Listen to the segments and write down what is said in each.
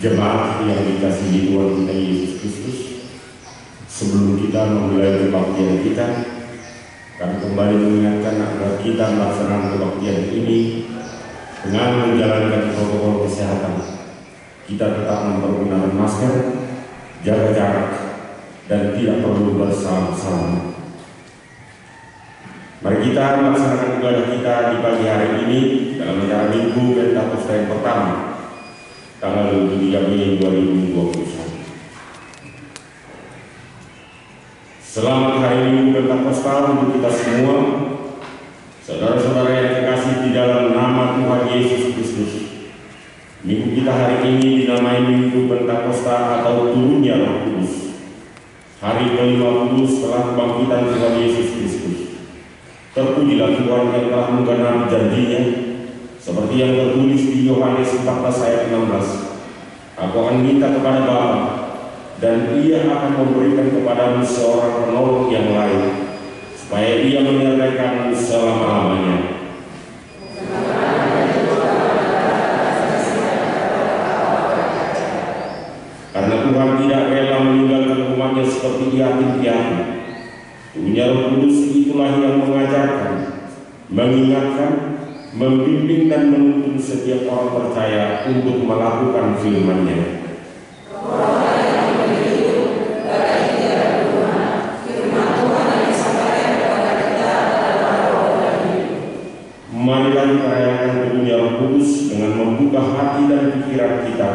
Jemaat yang dikasihi Tuhan kita Yesus Kristus, sebelum kita memulai kebaktian kita, kami kembali mengingatkan agar kita melaksanakan kebaktian ini dengan menjalankan protokol kesehatan. Kita tetap mempergunakan masker, jaga jarak, dan tidak perlu bersalaman-salaman. Mari kita melaksanakan ibadah kita di pagi hari ini dalam acara Minggu Pentakosta yang pertama, tanggal 23 Mei 2021. Selamat hari Minggu Pentakosta untuk kita semua, saudara-saudara yang terkasih di dalam nama Tuhan Yesus Kristus. Minggu kita hari ini dinamai Minggu Pentakosta atau turunnya Roh Kudus, hari ke-50 setelah kebangkitan Tuhan Yesus Kristus. Terpujilah Tuhan yang telah menggenapi janjinya, seperti yang tertulis di Yohanes 14 ayat 16. Aku akan minta kepada Bapa, dan Ia akan memberikan kepadamu seorang penolong yang lain, supaya Ia menyertai kamu selama-lamanya. Karena Tuhan tidak rela meninggalkan umatnya seperti yatim piatu, Turunnya Roh Kudus itulah yang mengajarkan, mengingatkan, membimbing dan menuntun setiap orang percaya untuk melakukan firman-Nya. Marilah kita rayakan turunnya Roh Kudus dengan membuka hati dan pikiran kita,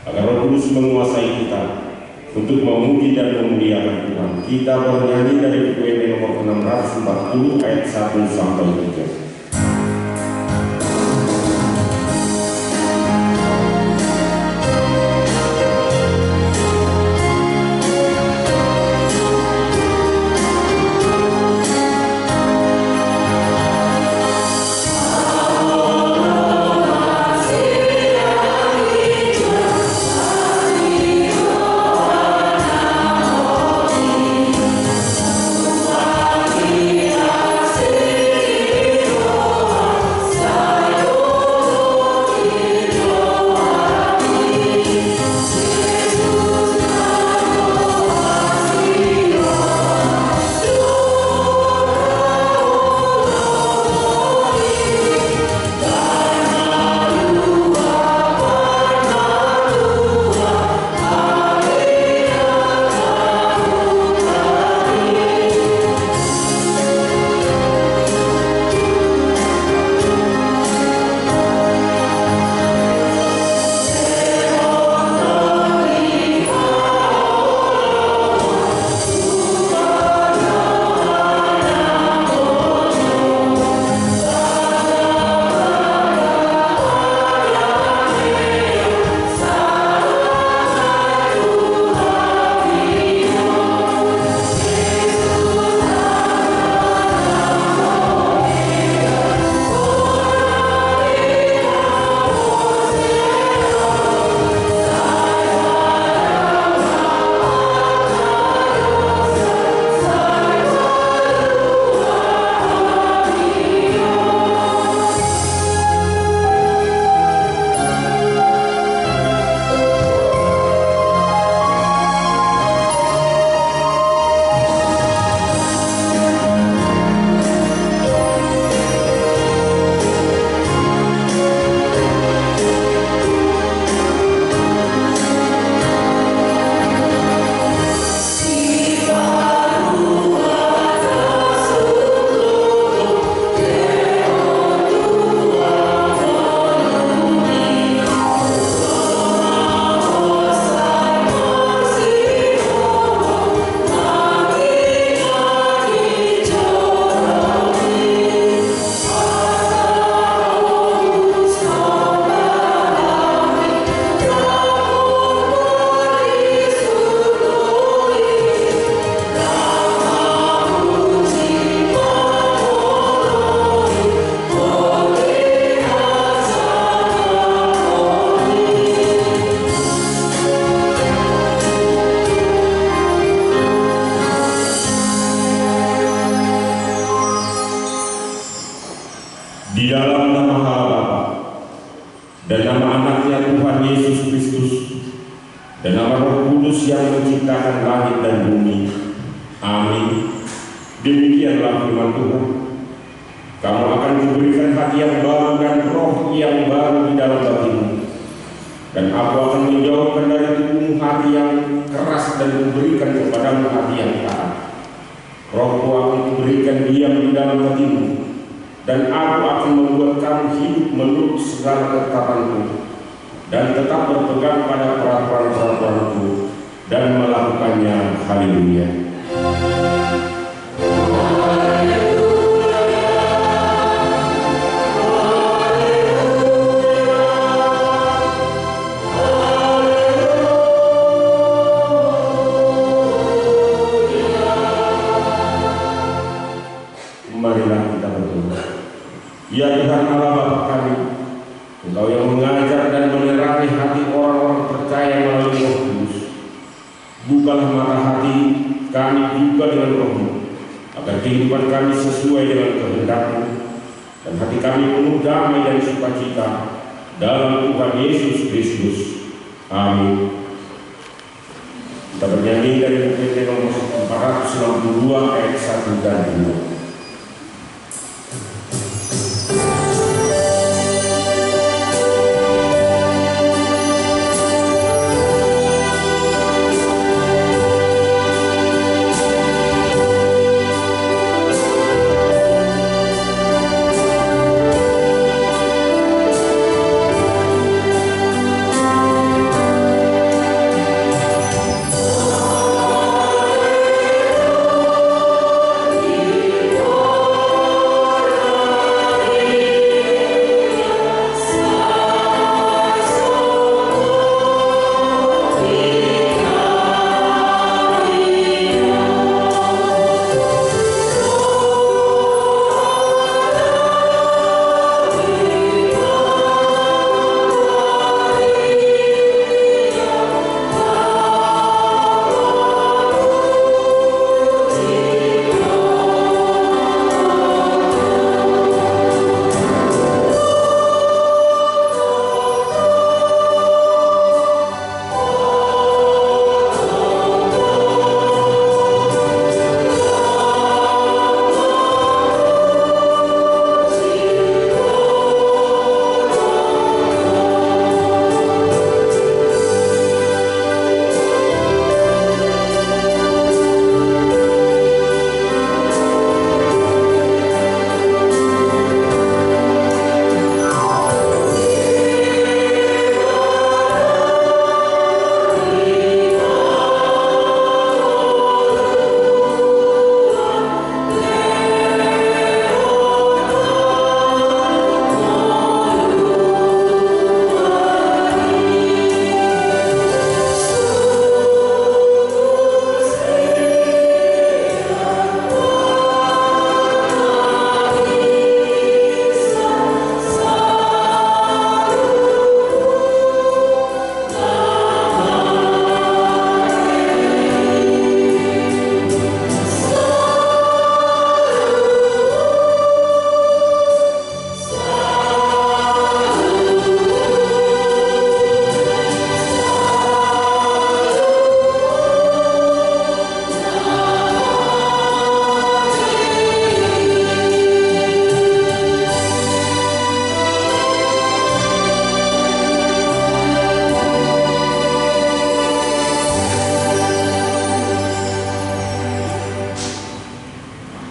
agar Roh Kudus menguasai kita untuk memuji dan memuliakan Tuhan. Kita bernyanyi dari PKWT nomor 640 ayat 1 sampai 3. Thank you. dan nama Roh Kudus yang menciptakan langit dan bumi. Amin. Demikianlah firman Tuhan. Kamu akan diberikan hati yang baru dan roh yang baru di dalam batinmu. Dan aku akan menjauhkan dari tubuhmu hati yang keras dan memberikan kepadamu hati yang taat. Rohku akan kuberikan diam di dalam hatimu, dan aku akan membuat kamu hidup menurut segala ketetapanku, dan tetap berpegang pada peraturan-peraturanku dan melakukannya. Haleluya. Marilah kita berdoa. Ya Tuhan Allah Bapa kami, Engkau yang mengajar dan menerangi hati orang-orang percaya melalui Roh Kudus. Bukalah mata hati kami juga dengan Roh-Mu, agar kehidupan kami sesuai dengan kehendak-Mu, dan hati kami penuh damai dan sukacita dalam Tuhan Yesus Kristus. Amin. Kita bernyanyi dari buku nomor 462 ayat 1 dan 2.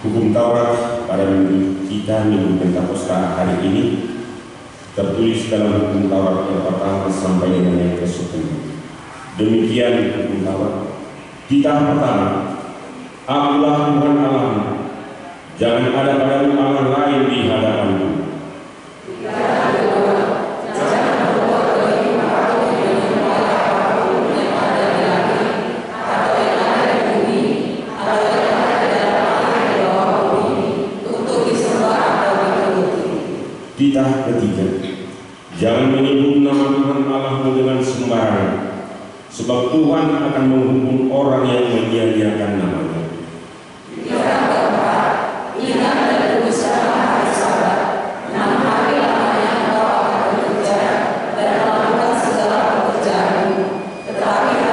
Hukum Taurat pada minggu kita, Minggu Pentakosta hari ini, tertulis dalam Hukum Taurat yang pertama sampai dengan yang ke-10. Demikian Hukum Taurat. Kitab pertama, Akulah Tuhan Allahmu, jangan ada padamu Allah lain di hadapanmu. Kitab ketiga, jangan menyebut nama Tuhan Allahmu dengan sembarangan, sebab Tuhan akan menghukum orang yang menyia-nyiakan namanya. Kitab keempat, ingat dan berbicara hari Sabat, 6 hari lamanya engkau akan bekerja dan melakukan segala pekerjaanmu, tetapi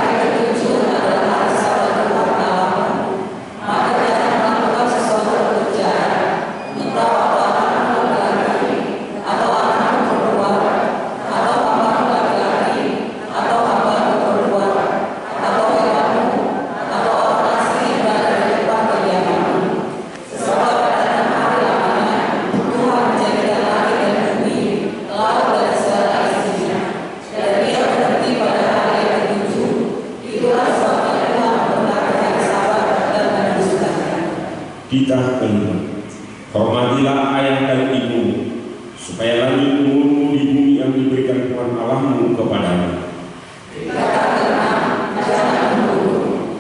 Kita kelima, hormatilah ayah dan ibumu, supaya lanjut umurmu di bumi yang diberikan Tuhan Allahmu kepadamu.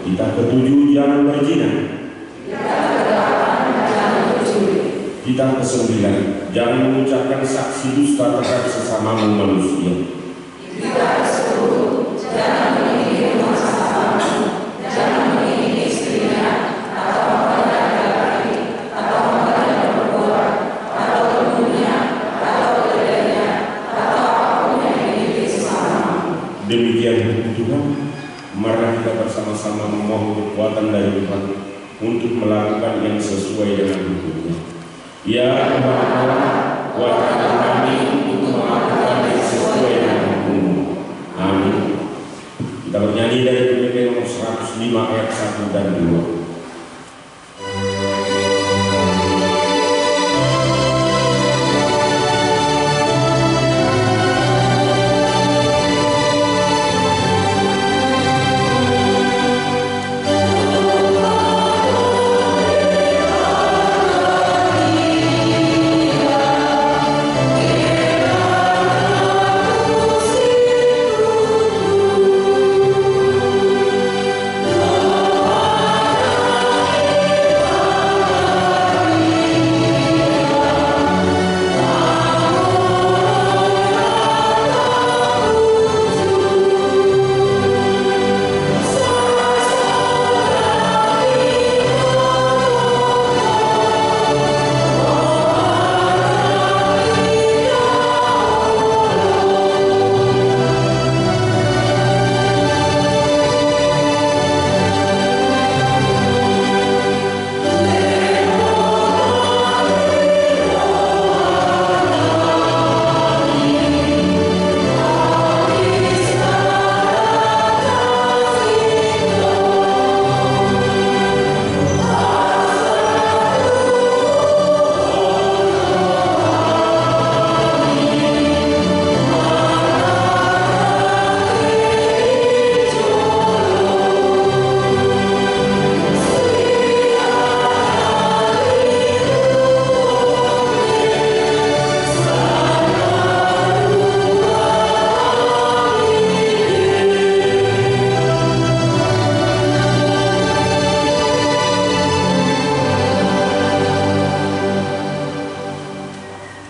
Kita ketujuh, jangan berzina. Kita kesembilan, jangan mengucapkan saksi dusta terhadap sesamamu manusia. Kita kesepuluh, jangan menginginkan sesamamu, jangan menginginkan istrinya, atau mempelai laki-laki, atau mempelai perempuan, atau temannya, atau keledainya, atau apapun yang dimiliki sesamamu. Demikian hukum Tuhan. Mari kita bersama-sama memohon kekuatan dari Tuhan untuk melakukan yang sesuai dengan hukumnya. Ya Tuhan Allah, kuatkan kami untuk melakukan yang sesuai dengan hukum-Mu. Amin. Kita bernyanyi dari PPT nomor 105 ayat 1 dan 2.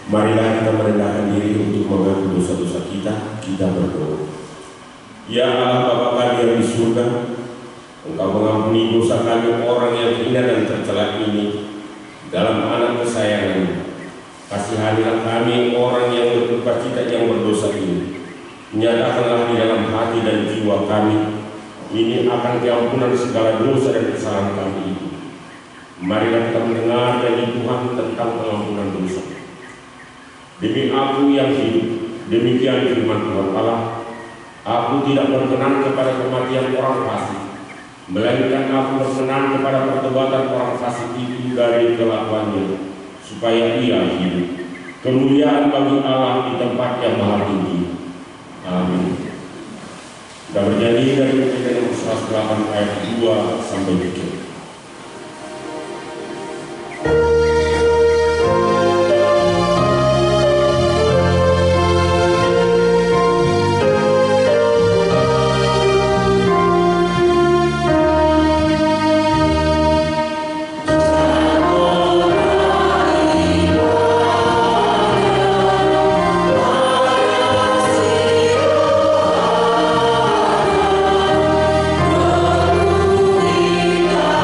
Marilah kita merendahkan diri untuk mengaku dosa-dosa kita. Kita berdoa. Ya Allah Bapa kami yang di surga, Engkau mengampuni dosa kami orang yang hina dan tercela ini dalam anak kesayangan. Kasihanilah kami orang yang berduka-cita yang berdosa ini. Nyatakanlah di dalam hati dan jiwa kami ini akan keampunan segala dosa dan kesalahan kami itu. Marilah kita mendengar dari Tuhan tentang pengampunan dosa. Demi aku yang hidup, demikian firman Tuhan Allah, aku tidak berkenan kepada kematian orang fasik, melainkan aku berkenan kepada pertobatan orang fasik itu dari kelakuannya, supaya ia hidup. Kemuliaan bagi Allah di tempat yang maha tinggi. Amin. Kita bernyanyi dari PPT nomor 108 ayat 2 sampai 3. Kita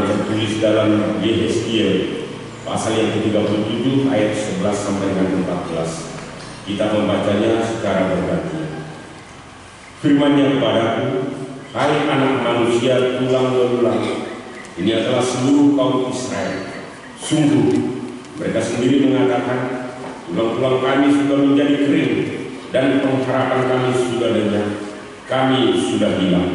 sebagaimana tertulis dalam Yehezkiel pasal yang ke-37 ayat 11 sampai dengan 14. Kita membacanya secara bergantian. Firman-Nya kepadaku, hai anak manusia, tulang belulang, ini adalah seluruh kaum Israel. Sungguh mereka sendiri mengatakan, tulang-tulang kami sudah menjadi kering dan pengharapan kami sudah lenyap, kami sudah hilang.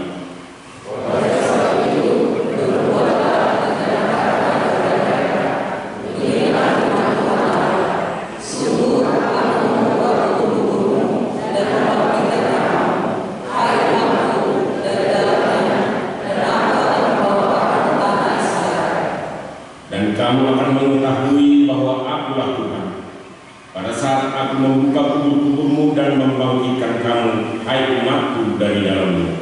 Kamu akan mengetahui bahwa Akulah Tuhan, pada saat Aku membuka kubur-kuburmu dan membangkitkan kamu, hai umatku, dari dalamnya.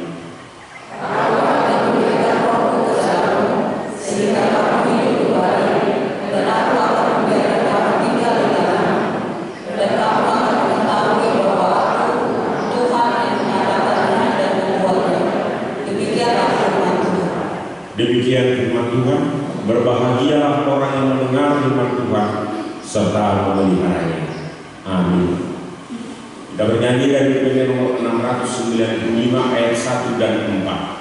Aku akan memberikan rohku ke dalammu, sehingga kamu hidup kembali, dan Aku akan membiarkan kamu tinggal di dalammu, dan kamu akan mengetahui bahwa Aku Tuhan yang menyatakannya dan membuatnya. Demikianlah firman Tuhan. Demikian firman Tuhan. Berbahagialah orang yang mendengar firman Tuhan serta memeliharanya. Amin. Kita bernyanyi dari PPP nomor 695 ayat 1 dan 4.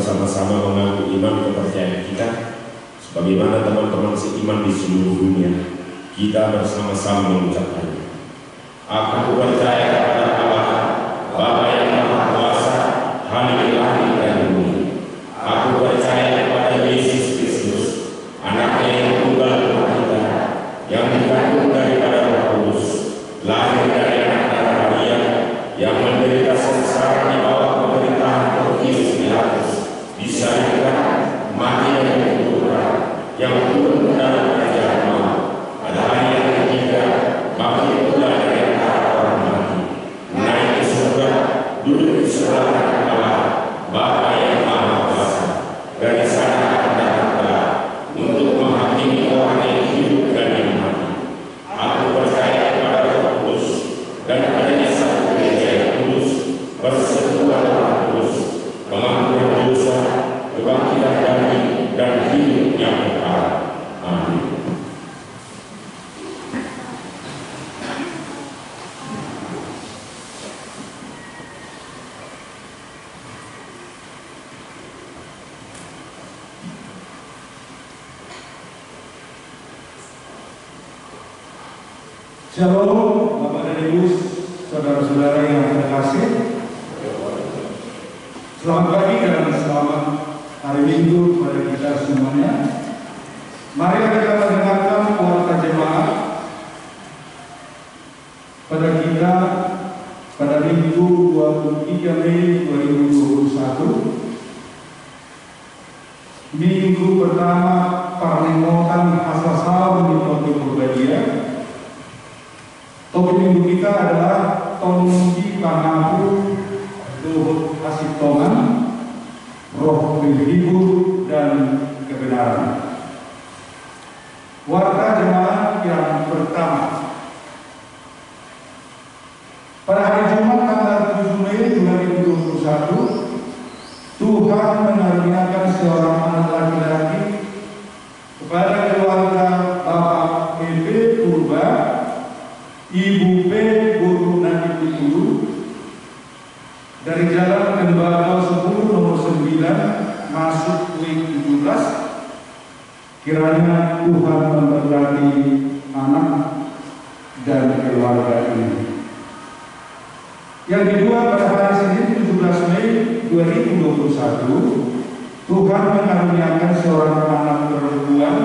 bersama-sama mengaku iman kepercayaan kita sebagaimana teman-teman seiman di seluruh dunia. Kita bersama-sama mengucapkannya. Aku percaya kepada Allah, Bapa yang Maha Persilakan Allah, Bapa yang Maha Kuasa, dari sana akan datang kelak untuk menghakimi orang yang hidup dan yang mati. Aku percaya kepada Roh Kudus dan adanya satu gereja yang kudus, persekutuan orang kudus, pengampunan dosa, kebangkitan dari dan hidup yang kekal. Amin. Shalom, Bapak dan Ibu, saudara-saudara yang terkasih. Selamat pagi dan selamat hari Minggu kepada kita semuanya. Mari kita mendengarkan warta jemaat pada kita pada Minggu 23 Mei 2021. Minggu pertama Parlemotan Asasal Mitote Purbadia. Topik minggu kita adalah Tongji Pangapu Luhut Asitoman, Roh Penghibur dan Kebenaran. Warta jemaat yang pertama. Pada hari Jumat tanggal 7 Mei 2021, Tuhan mengaruniakan seorang anak laki-laki kepada keluarga Bapak EP Purba, Ibu P. Guru Nadi Putulu, dari Jalan Kembaga 10 nomor 9 masuk Wing 17. Kiranya Tuhan memberkati anak dan keluarga ini. Yang kedua, pada hari Senin 17 Mei 2021, Tuhan mengaruniakan seorang anak perempuan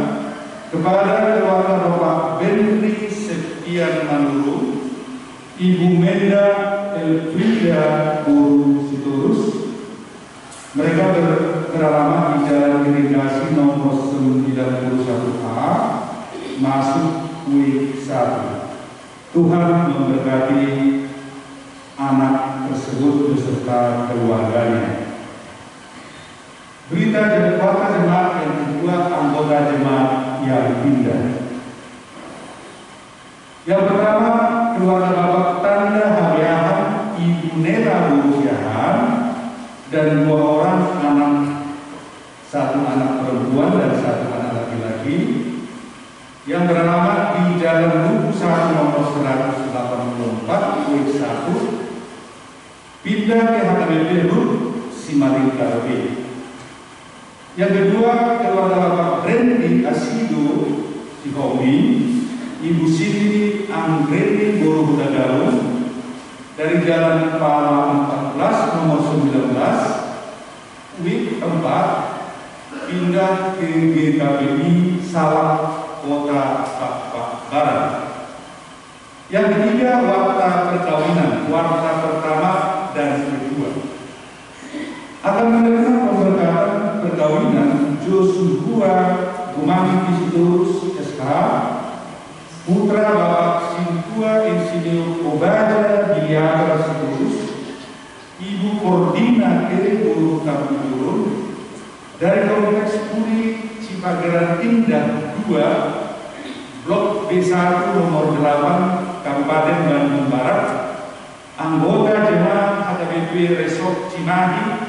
kepada keluarga Bapak Benri Septian Manuru, Ibu Menda Elfrida Guru Sitorus. Mereka beralamat di Jalan Irigasi nomor 91A masuk W1. Tuhan memberkati anak tersebut beserta keluarganya. Berita warta jemaat yang kedua, anggota jemaat yang pindah. Yang pertama, keluarga Bapak Tanda Hariahan, Ibu Nela Burusiahan, dan 2 orang anak, 1 anak perempuan dan 1 anak laki-laki, yang beralamat di Jalan Lubu 1 nomor 184 W1, pindah ke HKBP Rut Simalingkar B. Yang kedua, keluarga Bapak Randy Asido Sihomi, Ibu Cindy Anggreni Borobudur Garut, dari Jalan Pala 14 nomor 19 WIB 4, pindah ke GKBI Salak Kota Pak Barat. Yang ketiga, warta perkawinan, warta pertama dan kedua, akan menerima pemberkatan perkawinan Joshua Gumami Sitorus SK, putra Bapak Sintua Insinyur Obaja Biliaga Sitorus, Ibu Kordina Kere Guru Kapurun, dari Kompleks Puri Cipageran Indah 2, Blok B1 nomor 8, Kabupaten Bandung Barat, anggota jemaat HKBP Resort Cimahi,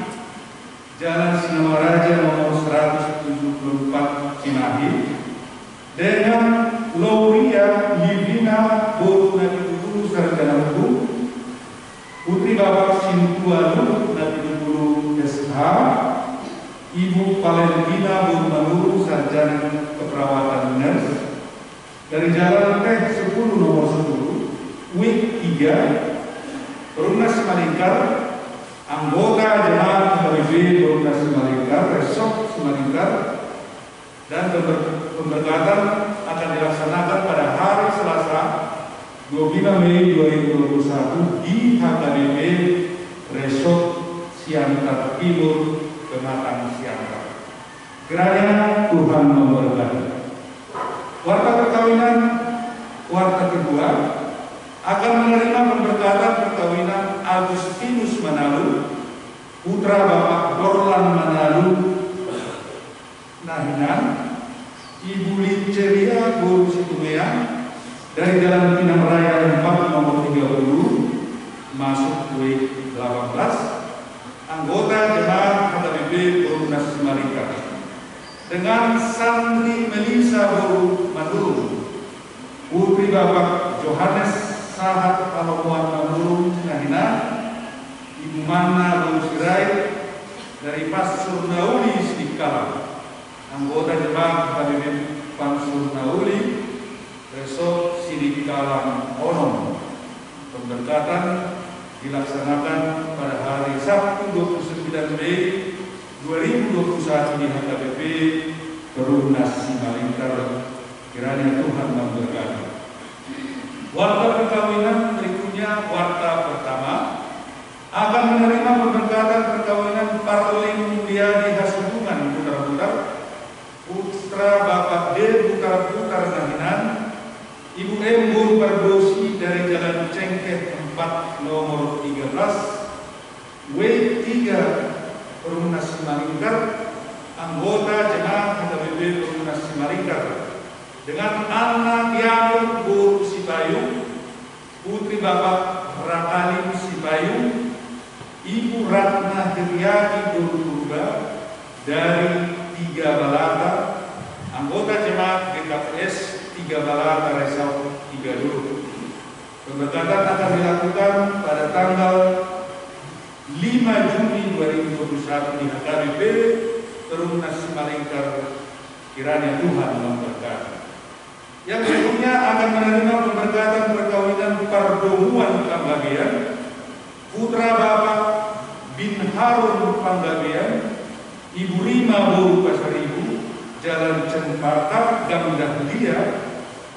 Jalan Sinawaraja nomor 174 Cimahi, dengan Lauria Livina Boru Nadi Putulu Sarjana Hukum, putri Bapak Sintua Luhut Nadi Putulu SH, Ibu Valentina Boru Manuru Sarjana Keperawatan Nurse, dari Jalan Teh 10 nomor 10 WIB 3 Perumnas Simalingkar, anggota jemaat HKBP Perumnas Simalingkar Resort Simalingkar, dan pemberkatan akan dilaksanakan pada hari Selasa 25 Mei 2021 di HKBP Resort Siantar Timur, Pematang Siantar. Kiranya Tuhan memberkati. Warta perkawinan, warta kedua, akan menerima pemberkatan perkawinan Agustinus Manalu putra Bapak Dorlan Manalu Nahinan, Ibu Liceria Guru Situmean dari Jalan Pinang Raya 4 nomor 30 masuk W18, anggota jemaat HKBP Perumnas Simalingkar dengan Santri Melisa Boru Madulung, putri Bapak Johannes Sahat Palomuan Madulung Nahinan, Ibu Mana Boru Sirait dari Pasur Nauli Sidikalang, anggota jemaat HKBP Pasur Nauli Resort Sidikalang Onom. Pemberkatan dilaksanakan pada hari Sabtu 29 Mei 2021 di HKBP Perumnas Simalingkar. Kiranya Tuhan memberkati. Warta perkawinan berikutnya, warta pertama akan menerima pemberkatan perkawinan Parlin Mulyadi Hasibuan Putar-Putar, putra Bapak D. Putar-Putar Nahinan, Ibu M. Buru Pardosi dari Jalan Cengkeh 4 nomor 13 W3 Perumnas Simalingkar, anggota jemaat HKBP Perumnas Simalingkar dengan anak Yakub Buru Sipayung, putri Bapak Rakalim Sipayung, Ibu Ratna Hiryati Buru Purba dari 3 Balata, anggota jemaat GKPS 3 Balata Resau 3 Dulu. Pemberkatan akan dilakukan pada tanggal 5 Juni 2021 di HKBP Perumnas Simalingkar. Kiranya Tuhan memberkati. Yang berikutnya akan menerima pemberkatan perkawinan Pardomuan Panggabean, putra Bapak Bin Harun Panggabean, Ibu Rima Boru Pasaribu, Jalan Cempaka Gang Dahlia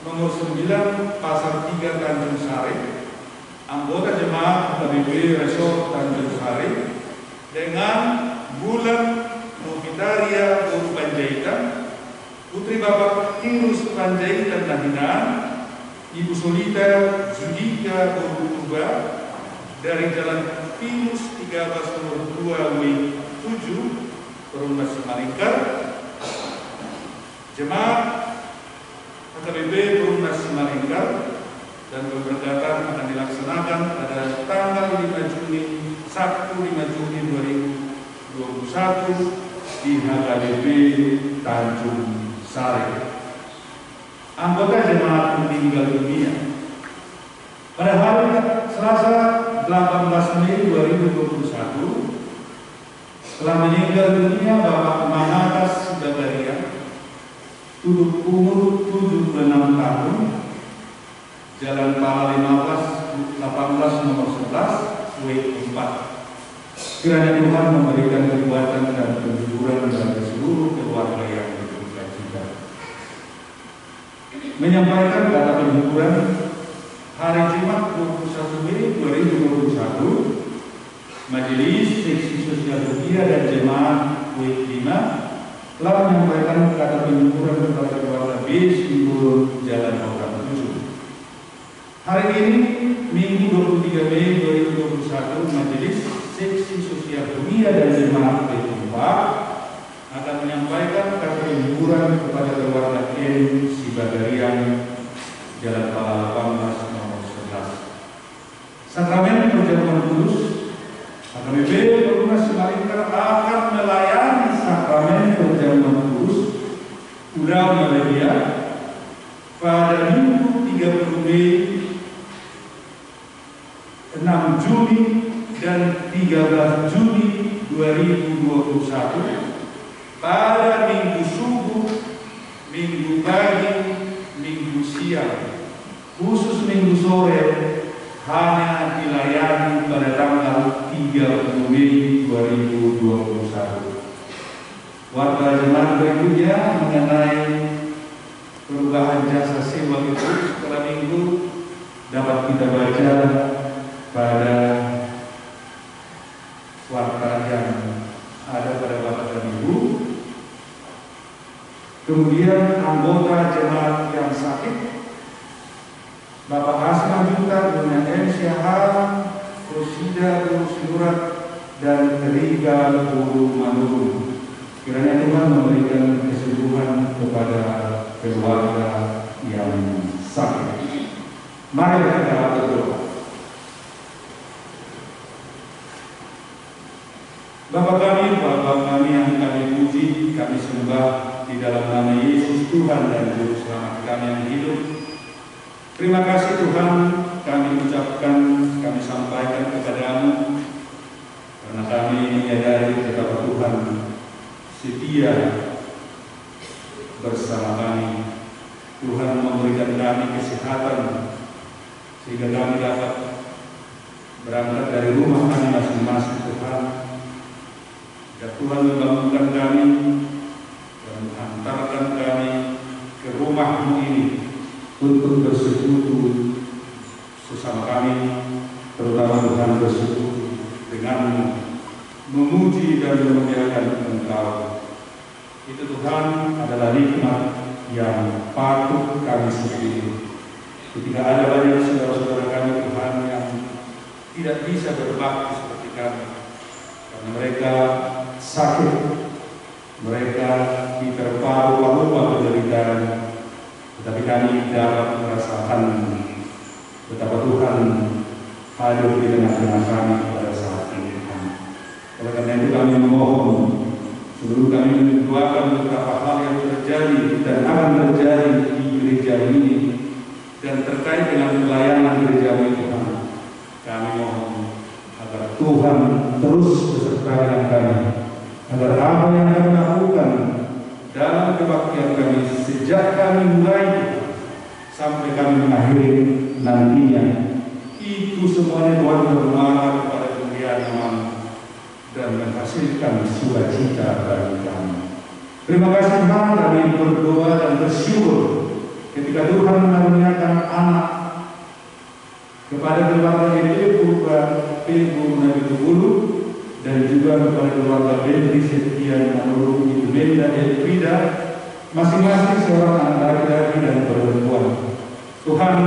nomor 9 Pasar 3 Tanjung Sari, anggota jemaat HKBP Resort Tanjung Sari dengan Bulan Novitaria Boru Panjaitan, putri Bapak Tirus Panjaitan Nahinan, Ibu Solita Judika Boru Purba dari Jalan Pinus 13 nomor 2 W7 Perumnas Simalingkar. Jemaat HKBP Perumnas Simalingkar dan pemberkatan akan dilaksanakan pada tanggal 5 Juni, Sabtu 5 Juni 2021 di HKBP Tanjung Sari. Anggota jemaat meninggal dunia pada hari Selasa 18 Mei 2021 telah meninggal dunia Bapak Manatas Bagaria, umur 76 tahun, Jalan Pala 18 nomor 11 W4. Kiranya Tuhan memberikan kekuatan dan penghiburan bagi seluruh keluarga yang berduka cita. Menyampaikan kata penghiburan hari Jumat 21 Mei 2021, Majelis Seksi Sosial Rupiah dan Jemaat W5 telah menyampaikan kata penghiburan kepada keluarga B Simbol Jalan Orang 7. Hari ini Minggu 23 Mei 2021, Majelis Seksi Sosial Rupiah dan Jemaat W4 akan menyampaikan kata penghiburan kepada keluarga N Sibagarian Jalan Pala 18 nomor 11. Sakramen perjamuan kudus HKBP Perumnas Simalingkar akan melayani sakramen perjamuan kudus Ulang Malaysia pada Minggu 30 Mei, 6 Juni dan 13 Juni 2021 pada Minggu subuh, Minggu pagi, Minggu siang, khusus Minggu sore hanya dilayani pada tanggal 30 Mei 2021. Warta jemaat berikutnya mengenai perubahan jasa sewa itu setelah minggu dapat kita baca pada warta yang ada pada Bapak dan Ibu. Kemudian anggota jemaat yang sakit, Bapak Hasman Juta, Dunia M. Syahal, Rosida, Sinurat, dan 30 manurung. Kiranya Tuhan memberikan kesembuhan kepada keluarga yang sakit. Mari kita berdoa. Bapa kami yang kami puji, kami sembah di dalam nama Yesus Tuhan dan Juru Selamat kami yang hidup. Terima kasih Tuhan, kami ucapkan, kami sampaikan kepadamu, karena kami menyadari betapa Tuhan setia bersama kami. Tuhan memberikan kami kesehatan sehingga kami dapat berangkat dari rumah kami masing-masing Tuhan. Dan Tuhan membangunkan kami dan menghantarkan kami ke rumah-Mu ini untuk bersekutu sesama kami, terutama Tuhan bersekutu dengan-Mu, memuji dan memuliakan Engkau. Itu Tuhan adalah nikmat yang patut kami syukuri. Ketika ada banyak saudara-saudara kami Tuhan yang tidak bisa berbakti seperti kami, karena mereka sakit, mereka diterpa rupa-rupa penderitaan, tetapi kami dapat merasakan betapa Tuhan hadir di tengah-tengah kami pada saat ini. Oleh karena itu kami memohon, sebelum kami mendoakan beberapa hal yang terjadi dan akan terjadi di gereja ini dan terkait dengan pelayanan gereja ini Tuhan, kami mohon agar Tuhan terus beserta dengan kami, agar apa yang kami lakukan dalam kebaktian kami sejak kami mulai sampai kami mengakhiri nantinya, itu semuanya Tuhan bermuara kepada kemuliaan nama-Mu dan menghasilkan sukacita bagi kami. Terima kasih Tuhan, kami berdoa dan bersyukur ketika Tuhan mengaruniakan anak kepada keluarga Ibu Nabi Tugulu dan juga kepada keluarga Bentri Setia Manurung, Ibu Benda Elvida, masing-masing seorang anak laki-laki dan perempuan. Tuhan,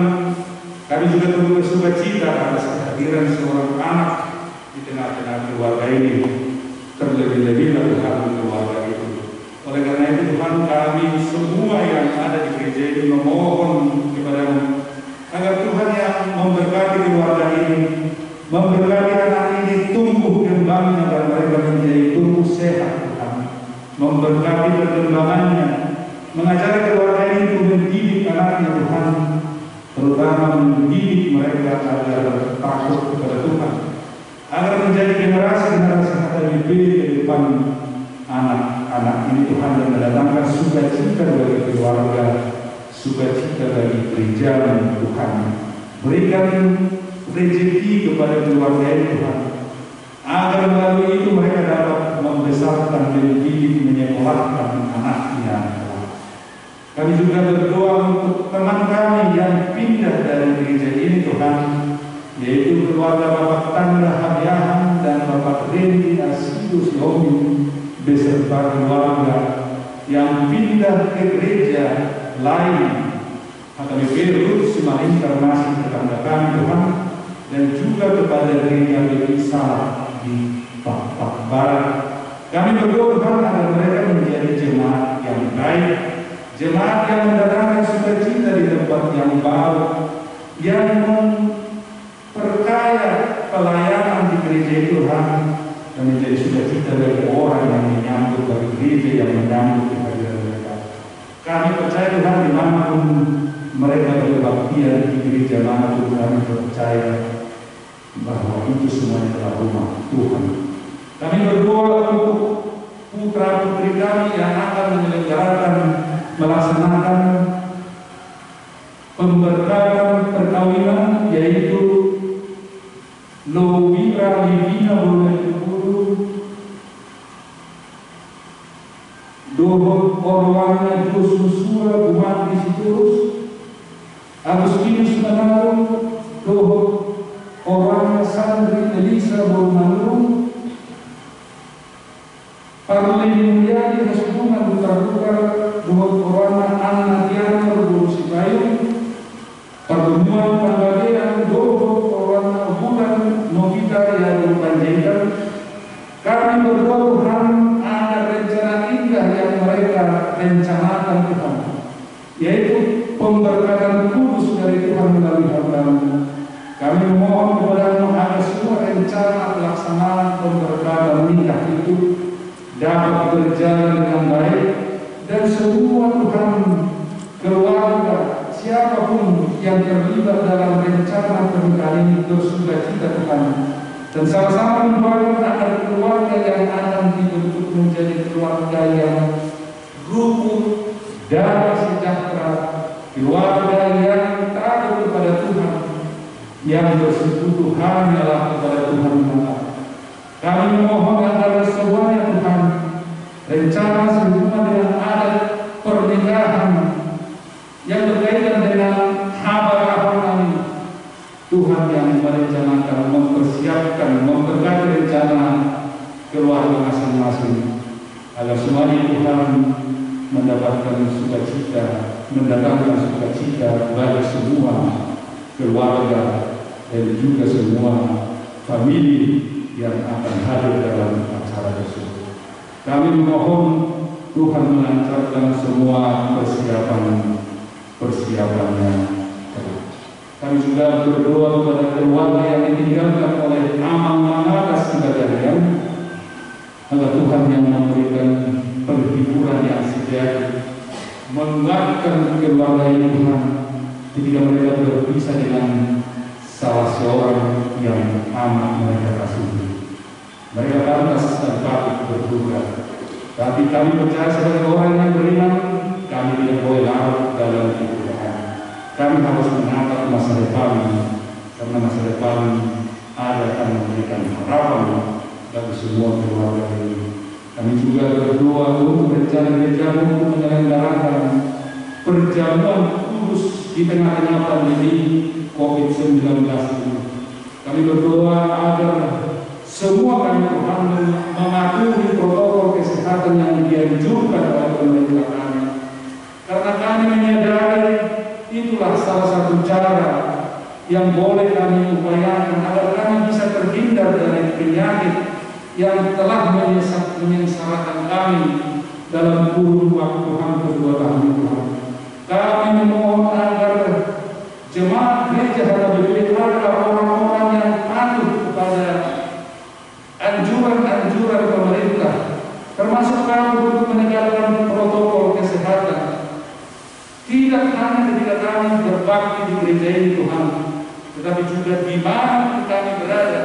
kami juga turut bersukacita atas kehadiran seorang anak di tengah-tengah keluarga ini, terlebih-lebih Tuhan keluarga itu. Oleh karena itu Tuhan, kami semua yang ada di gereja ini memohon kepada-Mu agar Tuhan yang memberkati keluarga ini, memberkati anak ini tumbuh kembang agar mereka menjadi tumbuh sehat Tuhan, memberkati perkembangannya, mengajari keluarga ini untuk mendidik anaknya Tuhan, terutama mendidik mereka agar takut kepada Tuhan, agar menjadi generasi-generasi HTBP ke depan anak-anak ini Tuhan, dan mendatangkan sukacita bagi keluarga, sukacita bagi gereja Tuhan. Berikan rezeki kepada keluarga ini Tuhan, agar melalui itu mereka dapat membesarkan, mendidik, menyekolahkan anaknya. Kami juga berdoa untuk teman kami yang pindah dari gereja ini Tuhan, yaitu keluarga Bapak Tanda Habiahan dan Bapak Rendi Asidus Yomi beserta keluarga yang pindah ke gereja lain HKBP Rut Simalingkar masih tetangga kami Tuhan, dan juga kepada gereja Belisa di Pak Barat. Kami berdoa Tuhan agar mereka menjadi jemaat yang baik, jemaat yang mendatangkan sukacita di tempat yang baru, yang memperkaya pelayanan di gereja Tuhan, dan menjadi sukacita bagi orang yang menyambut, bagi gereja yang menyambut kehadiran mereka. Kami percaya Tuhan, dimanapun mereka berbaktian di gereja mana Tuhan, kami percaya bahwa itu semuanya adalah rumah Tuhan. Kami berdoa untuk putra putri kami yang akan menyelenggarakan, melaksanakan pemberkatan perkawinan, yaitu Lowira Livina Bulekulu, Dohot Orwana Josusua Bumati Siturus, Agustinus Manarung, Dohot Orwana Sandri Elisa Bormanurung, Parlin Mulyadi Hasbungan Putra-Putra, Dohot Orwana Anna Tiana Bersipayung, Pertemuan Panggadean, Dohot Orwana Bulan Novita yang Panjaitan, tingkah itu dapat berjalan dengan baik, dan semua Tuhan keluarga siapapun yang terlibat dalam rencana pernikahan ini bersukacita Tuhan, dan sama-sama mendoakan agar keluarga yang akan dibentuk menjadi keluarga yang rukun, damai sejahtera, keluarga yang taat kepada Tuhan, yang bersekutu hanyalah kepada Tuhan Allah. Kami memohon agar semuanya Tuhan, rencana sehubungan dengan adat pernikahan yang berkaitan dengan hamba-hamba kami, Tuhan yang merencanakan, mempersiapkan, memberkati rencana keluarga masing-masing, agar semuanya Tuhan mendapatkan sukacita, mendatangkan sukacita bagi semua keluarga dan juga semua famili yang akan hadir dalam acara tersebut. Kami memohon Tuhan melancarkan semua persiapannya. Kami juga berdoa kepada keluarga yang ditinggalkan oleh Amang Mangaras Kebadarian, agar Tuhan yang memberikan penghiburan yang sejati, menguatkan keluarga ini Tuhan, ketika mereka berpisah dengan salah seorang yang amat mereka kasihi. Mereka pantas dan patut berduka, tapi kami percaya sebagai orang yang beriman, kami tidak boleh larut dalam kedukaan. Kami harus menatap masa depan, karena masa depan akan memberikan harapan bagi semua keluarga ini. Kami juga berdoa untuk rencana gereja untuk menyelenggarakan perjamuan kudus di tengah-tengah pandemi COVID-19 ini. Kami berdoa agar semua kami Tuhan mematuhi protokol kesehatan yang dianjurkan oleh pemerintah kami, karena kami menyadari itulah salah satu cara yang boleh kami upayakan agar kami bisa terhindar dari penyakit yang telah menyengsarakan kami dalam kurun waktu hampir 2 tahun Tuhan. Kami memohon agar jemaat gereja HKBP adalah orang-orang yang patuh kepada anjuran-anjuran pemerintah, termasuk kami untuk menegakkan protokol kesehatan. Tidak hanya ketika kami berbakti di gereja ini Tuhan, tetapi juga di mana kami berada,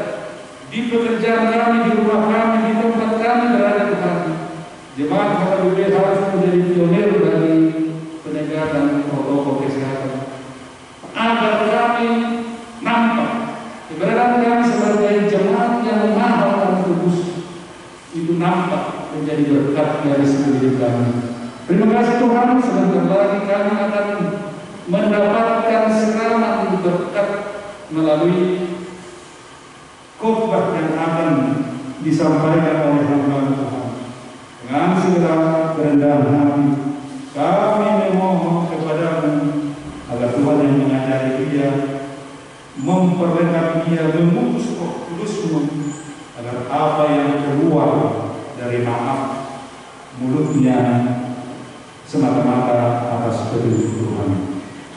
di pekerjaan kami, di rumah kami, di tempat kami berada Tuhan. Jemaat HKBP harus menjadi pionir bagi penegakan protokol kesehatan, agar kami nampak keberadaan kami sebagai jemaat yang mahal dan kudus itu nampak menjadi berkat dari sekeliling kami. Terima kasih Tuhan, sebentar lagi kami akan mendapatkan siraman berkat melalui khotbah yang akan disampaikan oleh hamba Tuhan. Dengan segala kerendahan hati, kami memohon kepadamu agar Tuhan yang mengajari dia, memperlengkapi dia, mengutus Roh Kudus-Mu, agar apa yang keluar dari maaf mulutnya semata-mata atas petunjuk Tuhan,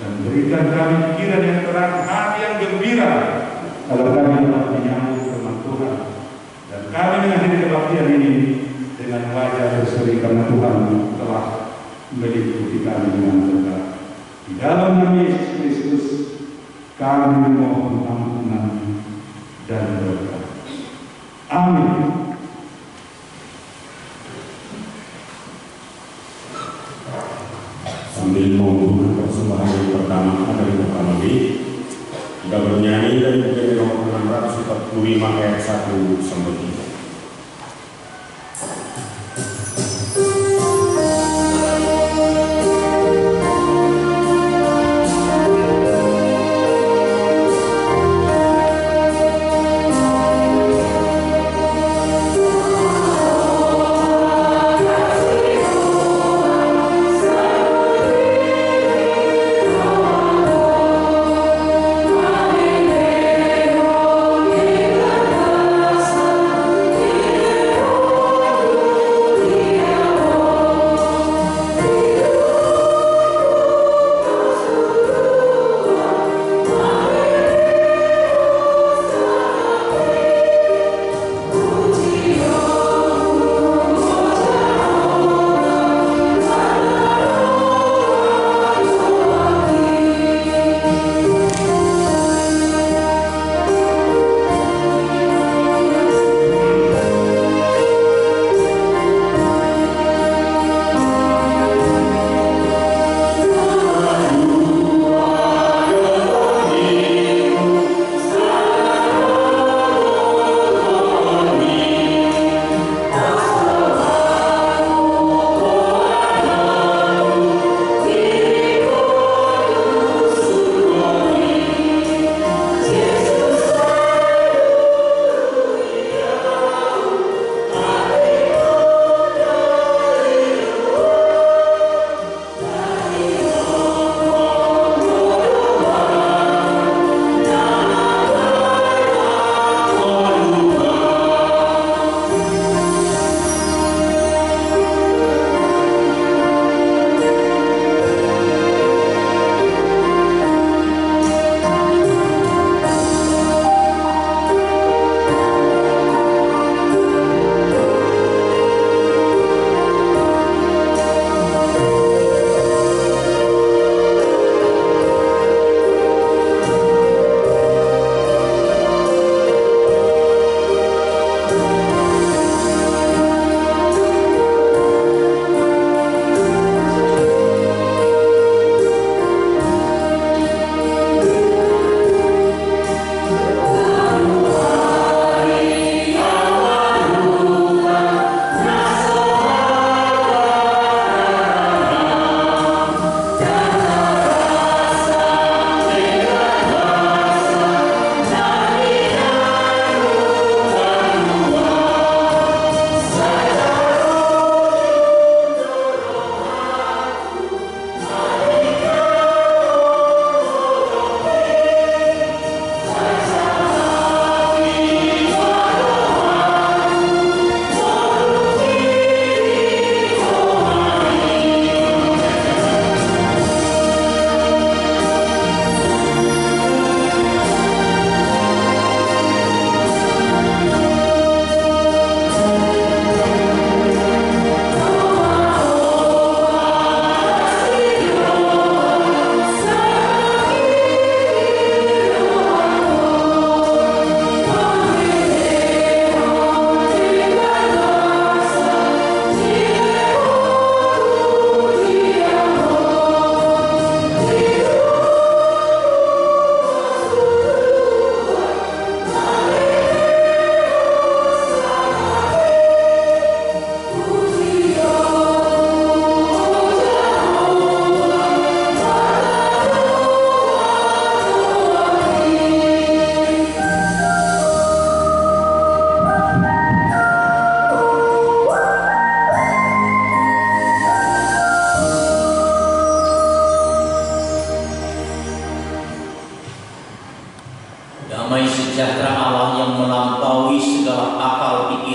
dan berikan kami pikiran yang terang, hati yang gembira, agar kami dapat menyambut firman Tuhan, dan kami mengakhiri kebaktian ini dengan wajah berseri karena Tuhan telah meliputi kami dengan berkat. Di dalam nama Yesus Kristus kami mohon ampunan dan berkat. Amin. Sambil membuka persembahan yang pertama dari pertama B, kita bernyanyi dari buku nomor 645 ayat 1 sampai 3. Amen.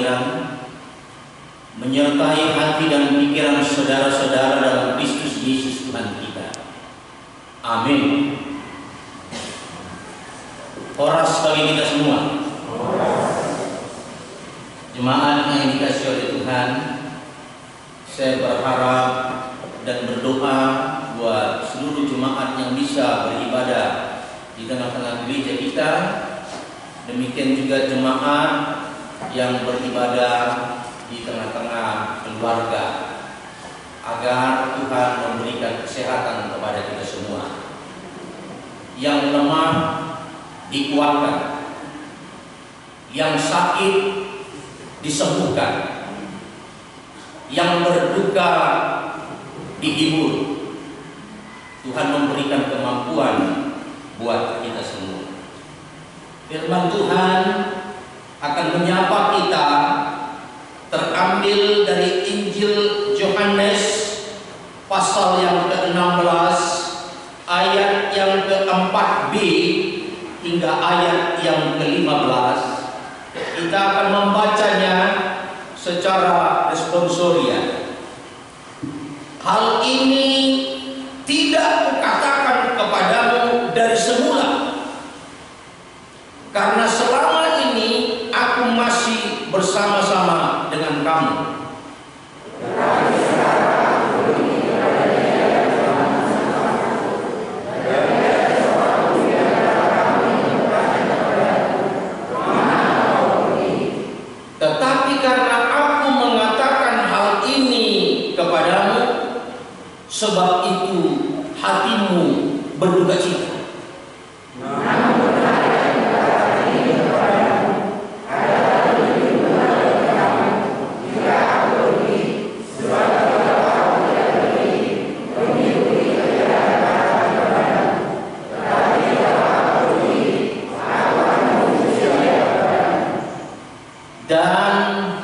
kehadiran, menyertai hati dan pikiran saudara-saudara dalam Kristus Yesus Tuhan kita. Amin. Horas bagi kita semua. Jemaat yang dikasihi oleh Tuhan, saya berharap dan berdoa buat seluruh jemaat yang bisa beribadah di tengah-tengah gereja kita. Demikian juga jemaat yang beribadah di tengah-tengah keluarga, agar Tuhan memberikan kesehatan kepada kita semua. Yang lemah dikuatkan, yang sakit disembuhkan, yang berduka dihibur. Tuhan memberikan kemampuan buat kita semua. Firman Tuhan akan menyapa kita terambil dari Injil Yohanes pasal yang ke-16 ayat yang ke-4b hingga ayat yang ke-15. Kita akan membacanya secara responsorial. Hal ini tidak kukatakan kepadamu dari semula, karena selama ini aku masih bersama-sama dengan kamu. Tetapi karena aku mengatakan hal ini kepadamu, sebab itu hatimu berduka cita. Dan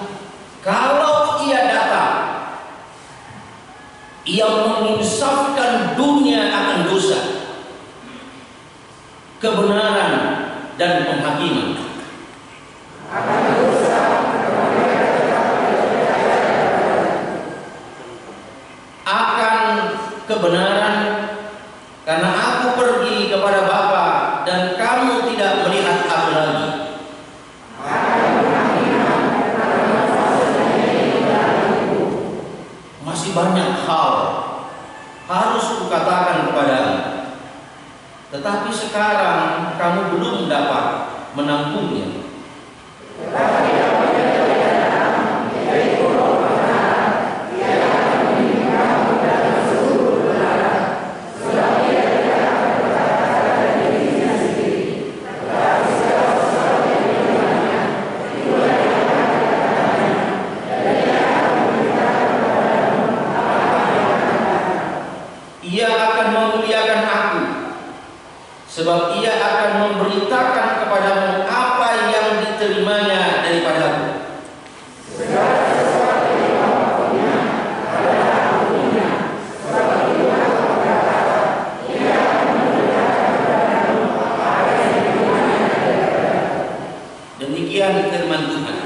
kalau ia datang, ia menginsafkan dunia akan dosa, kebenaran dan penghakiman. Akan kebenaran, karena aku pergi kepada Bapa dan kamu tidak melihat aku lagi. Masih banyak hal harus kukatakan kepadamu, tetapi sekarang kamu belum dapat menampungnya. Ia akan memuliakan aku, sebab ia akan memberitakan kepadamu apa yang diterimanya daripadaku. Demikian firman Tuhan.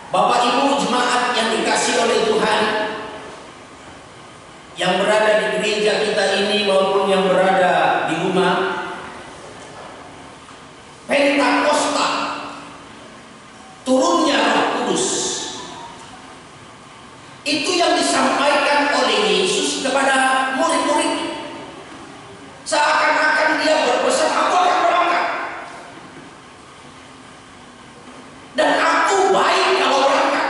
Bapak Ibu jemaat yang dikasihi oleh Tuhan, yang berada di gereja kita ini maupun yang berada di rumah, Pentakosta, turunnya Roh Kudus, itu yang disampaikan oleh Yesus kepada murid-murid. Seakan-akan dia berpesan, aku akan berangkat, dan aku baik kalau berangkat.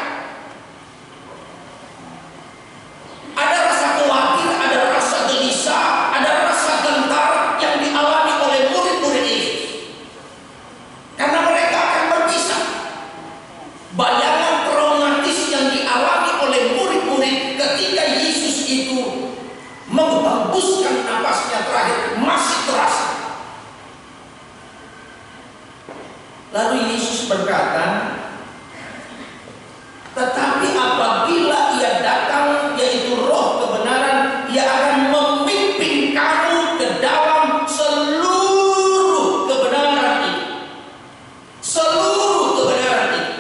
Ada rasa khawatir, ada rasa gelisah, ada rasa gentar yang dialami oleh murid-murid Yesus, karena mereka akan berpisah. Bayangan traumatis yang dialami oleh murid-murid ketika Yesus itu menghembuskan napasnya terakhir masih terasa. Lalu Yesus berkata, tetapi apabila ia datang, yaitu Roh kebenaran, ia akan memimpin kamu ke dalam seluruh kebenaran itu. Seluruh kebenaran itu.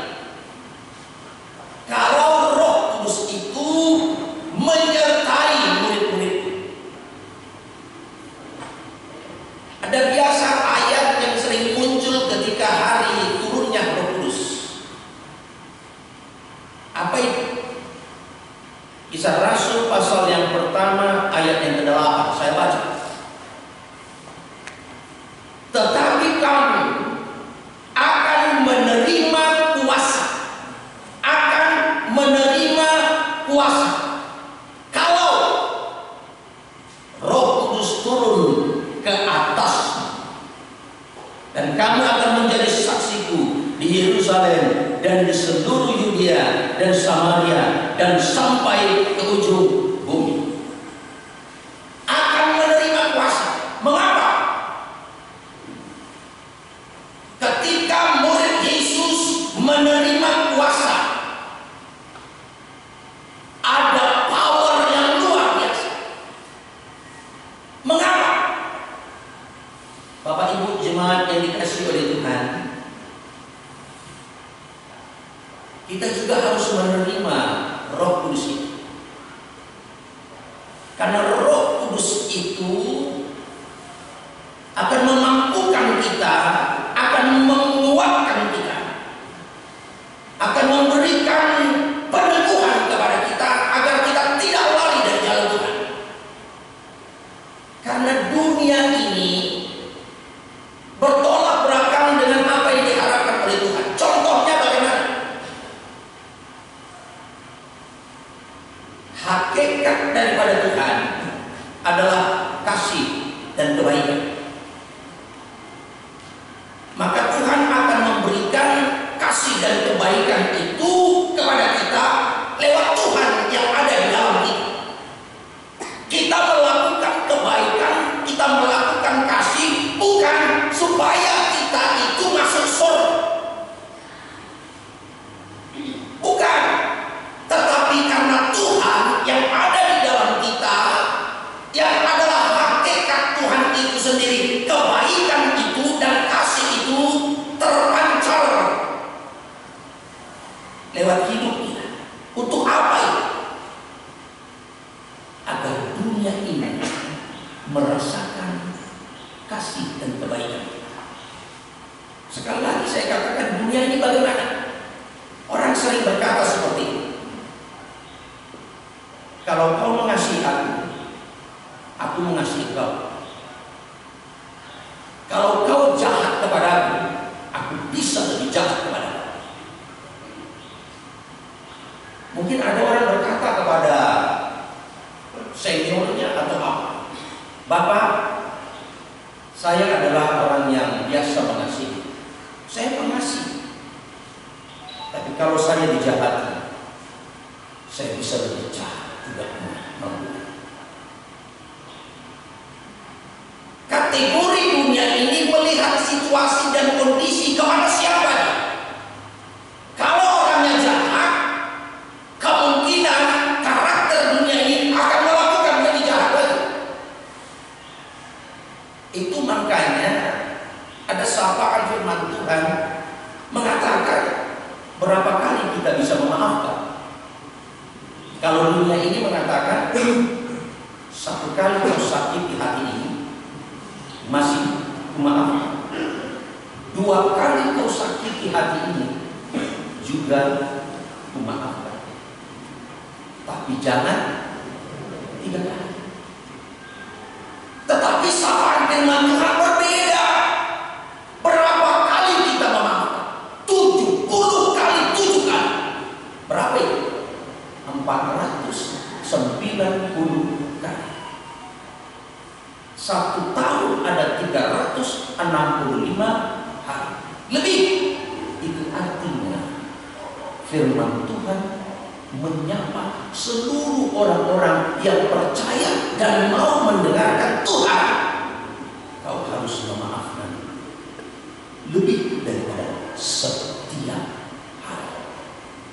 Apa itu? Kisah Rasul pasal yang pertama ayat yang ke-8. Saya baca. Tetapi kamu akan menerima kuasa. Akan menerima kuasa kalau Roh Kudus turun ke atas, dan kamu akan menjadi saksiku di Yerusalem dan di seluruh Yudea dan Samaria dan sampai ke ujung bumi. Akan menerima kuasa. Mengapa? Ketika murid Yesus menerima kuasa, ada power yang luar biasa. Mengapa? Bapak Ibu jemaat yang dikasihi oleh Tuhan, kita juga harus menerima Roh Kudus itu. Karena Roh Kudus itu akan memampukan kita, akan menguatkan kita, akan memberikan peneguhan kepada kita agar kita tidak lari dari jalan Tuhan. Karena dunia ini bertolak belakang dengan apa yang diharapkan oleh Tuhan. Contohnya bagaimana? Hakikat daripada Tuhan adalah kasih dan kebaikan. Maka Tuhan akan memberikan kasih dan kebaikan itu kepada kita lewat Tuhan yang ada di dalam kita. Kita melakukan kebaikan, kita melakukan kasih bukan supaya kita itu masuk surga. Bukan. Tetapi karena Tuhan yang ada di dalam kita, yang adalah hakikat Tuhan itu sendiri, kebaikan itu dan kasih itu terpancar lewat hidup kita. Untuk apa itu? Agar dunia ini merasakan kasih dan kebaikan kita. Sekali lagi saya katakan, dunia ini bagaimana? Orang sering berkata seperti ini. Kalau kau mengasihi aku mengasihi kau. Kalau kau jahat kepadaku, aku bisa lebih jahat kepadamu. Mungkin ada orang berkata kepada seniornya atau apa, Bapak, saya adalah orang yang biasa mengasihi. Saya pengasih. Tapi kalau saya dijahati, saya bisa lebih jahat. Tidak mampu. Kategori dunia ini melihat situasi dan kondisi kepada siapa. Kalau orangnya jahat, kemungkinan karakter dunia ini akan melakukan lebih jahat lagi. Itu makanya ada sapaan firman Tuhan mengatakan berapa kali kita bisa memaafkan. Kalau dunia ini mengatakan satu kali kau sakit di hati ini masih maaf, dua kali kau sakit di hati ini juga maafkan. Tapi jangan tiga kali. Tetapi sapaan firman Tuhan berbeda. Berapa kali kita memaafkan? 70 kali 7 kali. Berapa itu? 490 kali. Satu tahun ada 365 hari. Lebih. Itu artinya firman Tuhan menyapa seluruh orang-orang yang percaya dan mau mendengarkan Tuhan. Kau harus memaafkan lebih daripada setiap hari.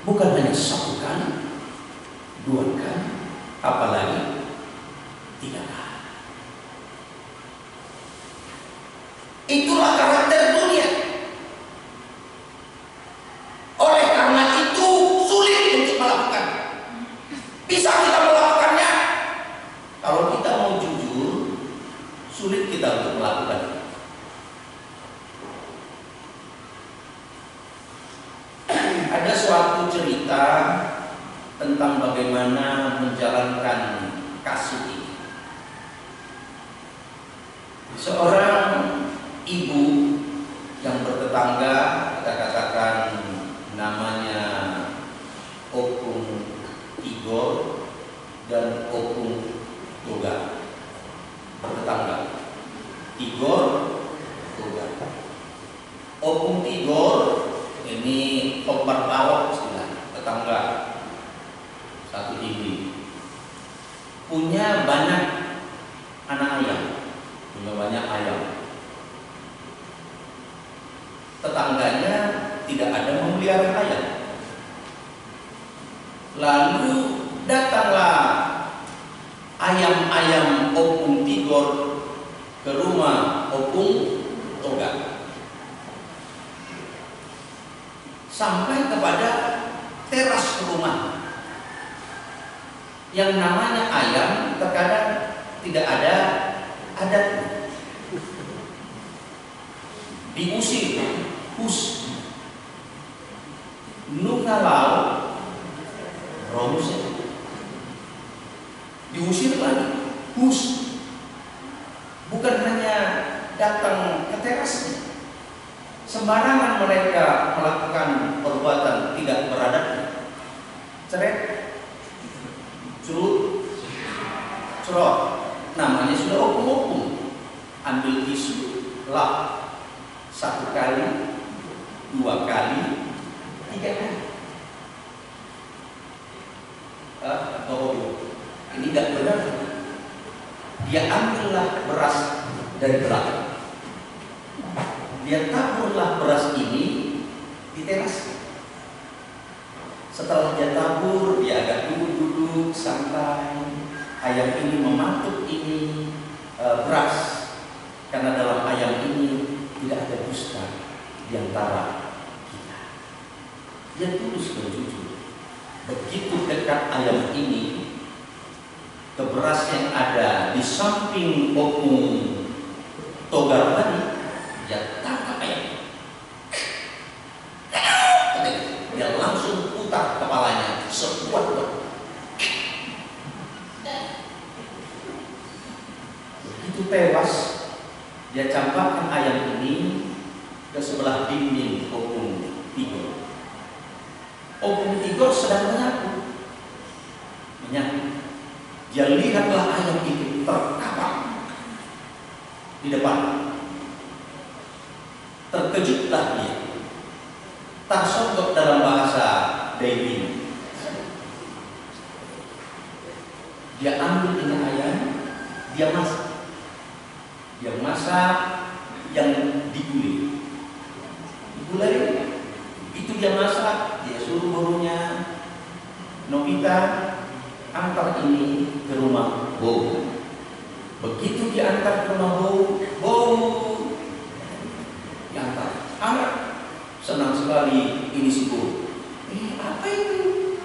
Bukan hanya satu kali, dua kali, apalagi 3 kali. Itulah karakter dunia. Oleh karena itu sulit untuk melakukan. Bisa kita melakukannya. Kalau kita mau jujur, sulit kita untuk melakukan. Ada suatu cerita tentang bagaimana menjalankan kasih ini. Seorang ibu yang bertetangga, kita katakan namanya Opung Tigor dan Opung Toga, bertetangga. Tigor, Toga. Opung Tigor ini kompak tawak istilah, tetangga satu tinggi, punya banyak anak ayam, punya banyak ayam. Tetangganya tidak ada memelihara ayam. Lalu datanglah ayam-ayam Opung Tigor ke rumah Opung Toga, sampai kepada teras rumah. Yang namanya ayam terkadang tidak ada adatnya, diusir, hus, nukalau, romusnya, diusir lagi, hus. Bukan hanya datang ke terasnya, sembarangan mereka melakukan perbuatan tidak beradabnya. Ceret, curut, cerot, namanya sudah opung-opung. Ambil tisu, lap, 1 kali, 2 kali, 3 kali. Ini tidak benar. Dia ambillah beras dari belakang, dia taburlah beras ini di teras. Setelah dia tabur, dia agak duduk-duduk santai. Ayam ini mematuk ini beras, karena dalam ayam ini tidak ada dusta di antara kita. Dia tulus dan jujur. Begitu dekat ayam ini ke beras yang ada di samping Opung Toga tadi, dia tangkap ayam. Dia langsung putar kepalanya sekuat-kuat. Begitu tewas, dia campakkan ayam ini ke sebelah dinding Opung Tigor. Opung Tigor sedang menyapu. Dia lihatlah ayam itu terkapar di depan. Terkejutlah dia. Tarsogok dalam bahasa Daibin. Dia ambil ini ayam, dia masak. Dia masak yang digulai. Digulai itu dia masak, dia suruh gurunya, Nobita, antar ini ke rumah Bow. Begitu diantar ke rumah Bow diantar. Anak senang sekali ini si Bow. Apa itu?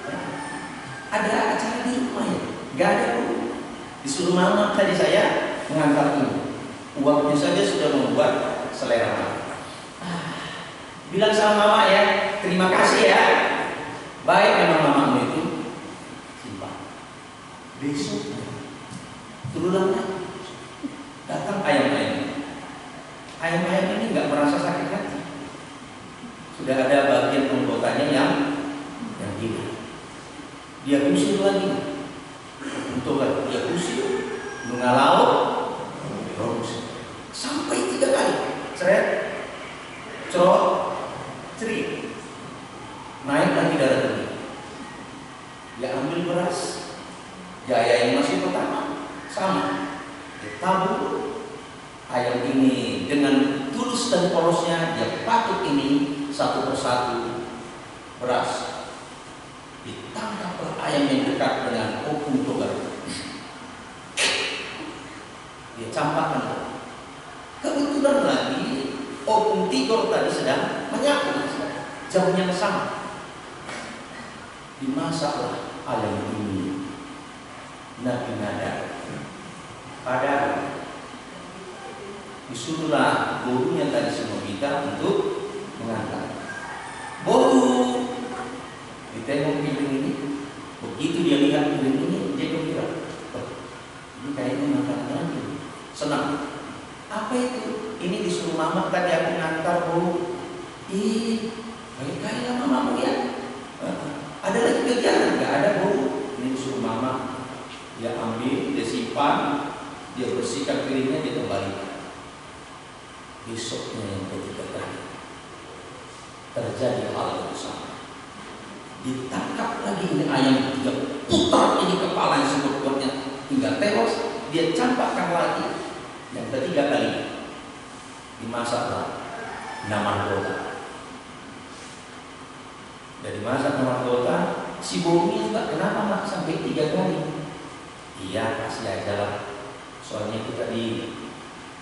Ada acara di rumah ya? Gak ada Bu. Disuruh mama tadi saya mengantar ini. Uangnya saja sudah membuat selera. Bilang sama mama ya, terima kasih ya. Baik memang mamamu itu. Besoknya terulang lagi, datang ayam-ayam. Ayam-ayam ini nggak merasa sakit hati. Sudah ada bagian anggotanya yang gila. Dia usir lagi, untuk dia usir, mengalau, terus sampai 3 kali. Ceret, cerot, cerit, naik lagi darah tinggi. Dia ambil beras. Gaya yang masih pertama sama, tabur ayam ini dengan tulus dan polosnya, dia patuk ini satu persatu beras. Ditangkaplah ayam yang dekat dengan Opung Toga. Dia campakkan. Kebetulan lagi Opung Tigor tadi sedang menyapu, jam yang sama. Dimasaklah ayam ini. Nabi nada. Padahal disuruhlah gurunya tadi semua kita untuk mengantar. Boru ditengok piring ini Begitu dia lihat piring ini, dia gembira. Ini kayaknya makan lagi. Senang. Apa itu? Ini disuruh mama tadi aku ngantar, Bu. Ih, baik kali lah mamamu ya. Ada lagi kegiatan? Nggak ada, Bu. Ini disuruh mama. Dia ambil, dia simpan, dia bersihkan piringnya, dia kembalikan. Besoknya yang ketiga kali terjadi hal yang sama. Ditangkap lagi ini ayam, dia putar ini kepala yang sebut-sebutnya hingga tewas. Dia campakkan lagi. Yang ketiga kali dimasaklah namargota. Dari masak namargota, si Bomi juga kenapa mak sampai 3 kali? Iya, kasih aja lah. Soalnya itu tadi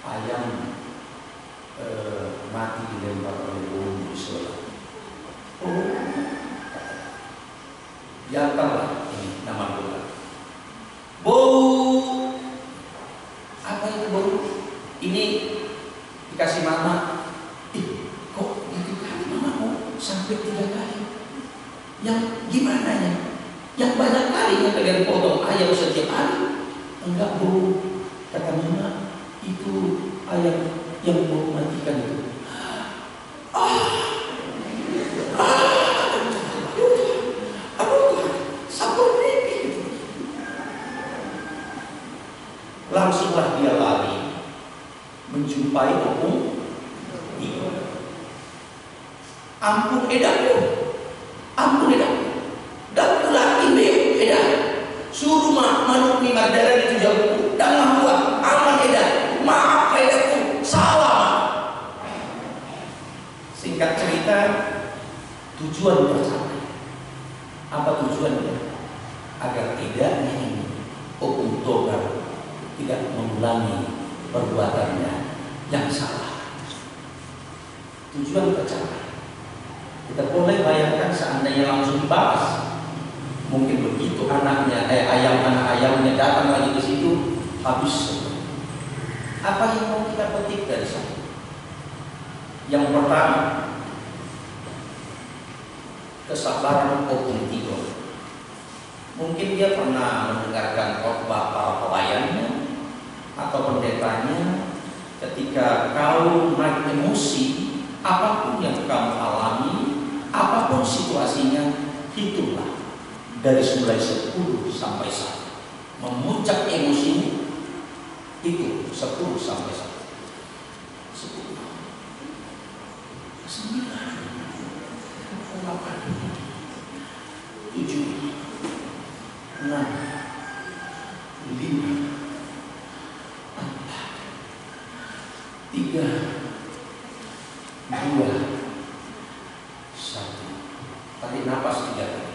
ayam mati dilempar oleh Bomi di sebelah. Oh, diantarlah ini namargota. Bau, apa itu bau? Ini dikasih mama. Kok itu kali mamamu sampai 3 kali? Yang gimana ya? Yang banyak kali yang kalian potong ayam setiap hari? Enggak, Bu, kata mama, itu ayam yang mau matikan itu. Langsunglah dia lari menjumpai opung Igo. Ampun edaku, ampun edaku. Dan pula ini edak suruh manuk ni mardara itu jauh dan mahua aman edak. Maaf edaku, salah. Singkat cerita, tujuan tercapai. Apa tujuannya? Agar edaknya ini opung Togar tidak mengulangi perbuatannya yang salah. Tujuan tercapai. Kita boleh bayangkan seandainya langsung dibahas. Mungkin begitu anak ayamnya datang lagi ke situ, habis. Apa yang mau kita petik dari sana? Yang pertama, kesabaran opung Igo. Mungkin dia pernah mendengarkan khotbah para pelayannya atau pendetanya, ketika kau naik emosi, apapun yang kamu alami, apapun situasinya, hitunglah dari mulai 10 sampai 1. Memuncak emosimu itu 10 sampai 1. 10, 9, 8, 7, 6, 5, 4, 3, 2, 1. Tarik nafas 3 kali.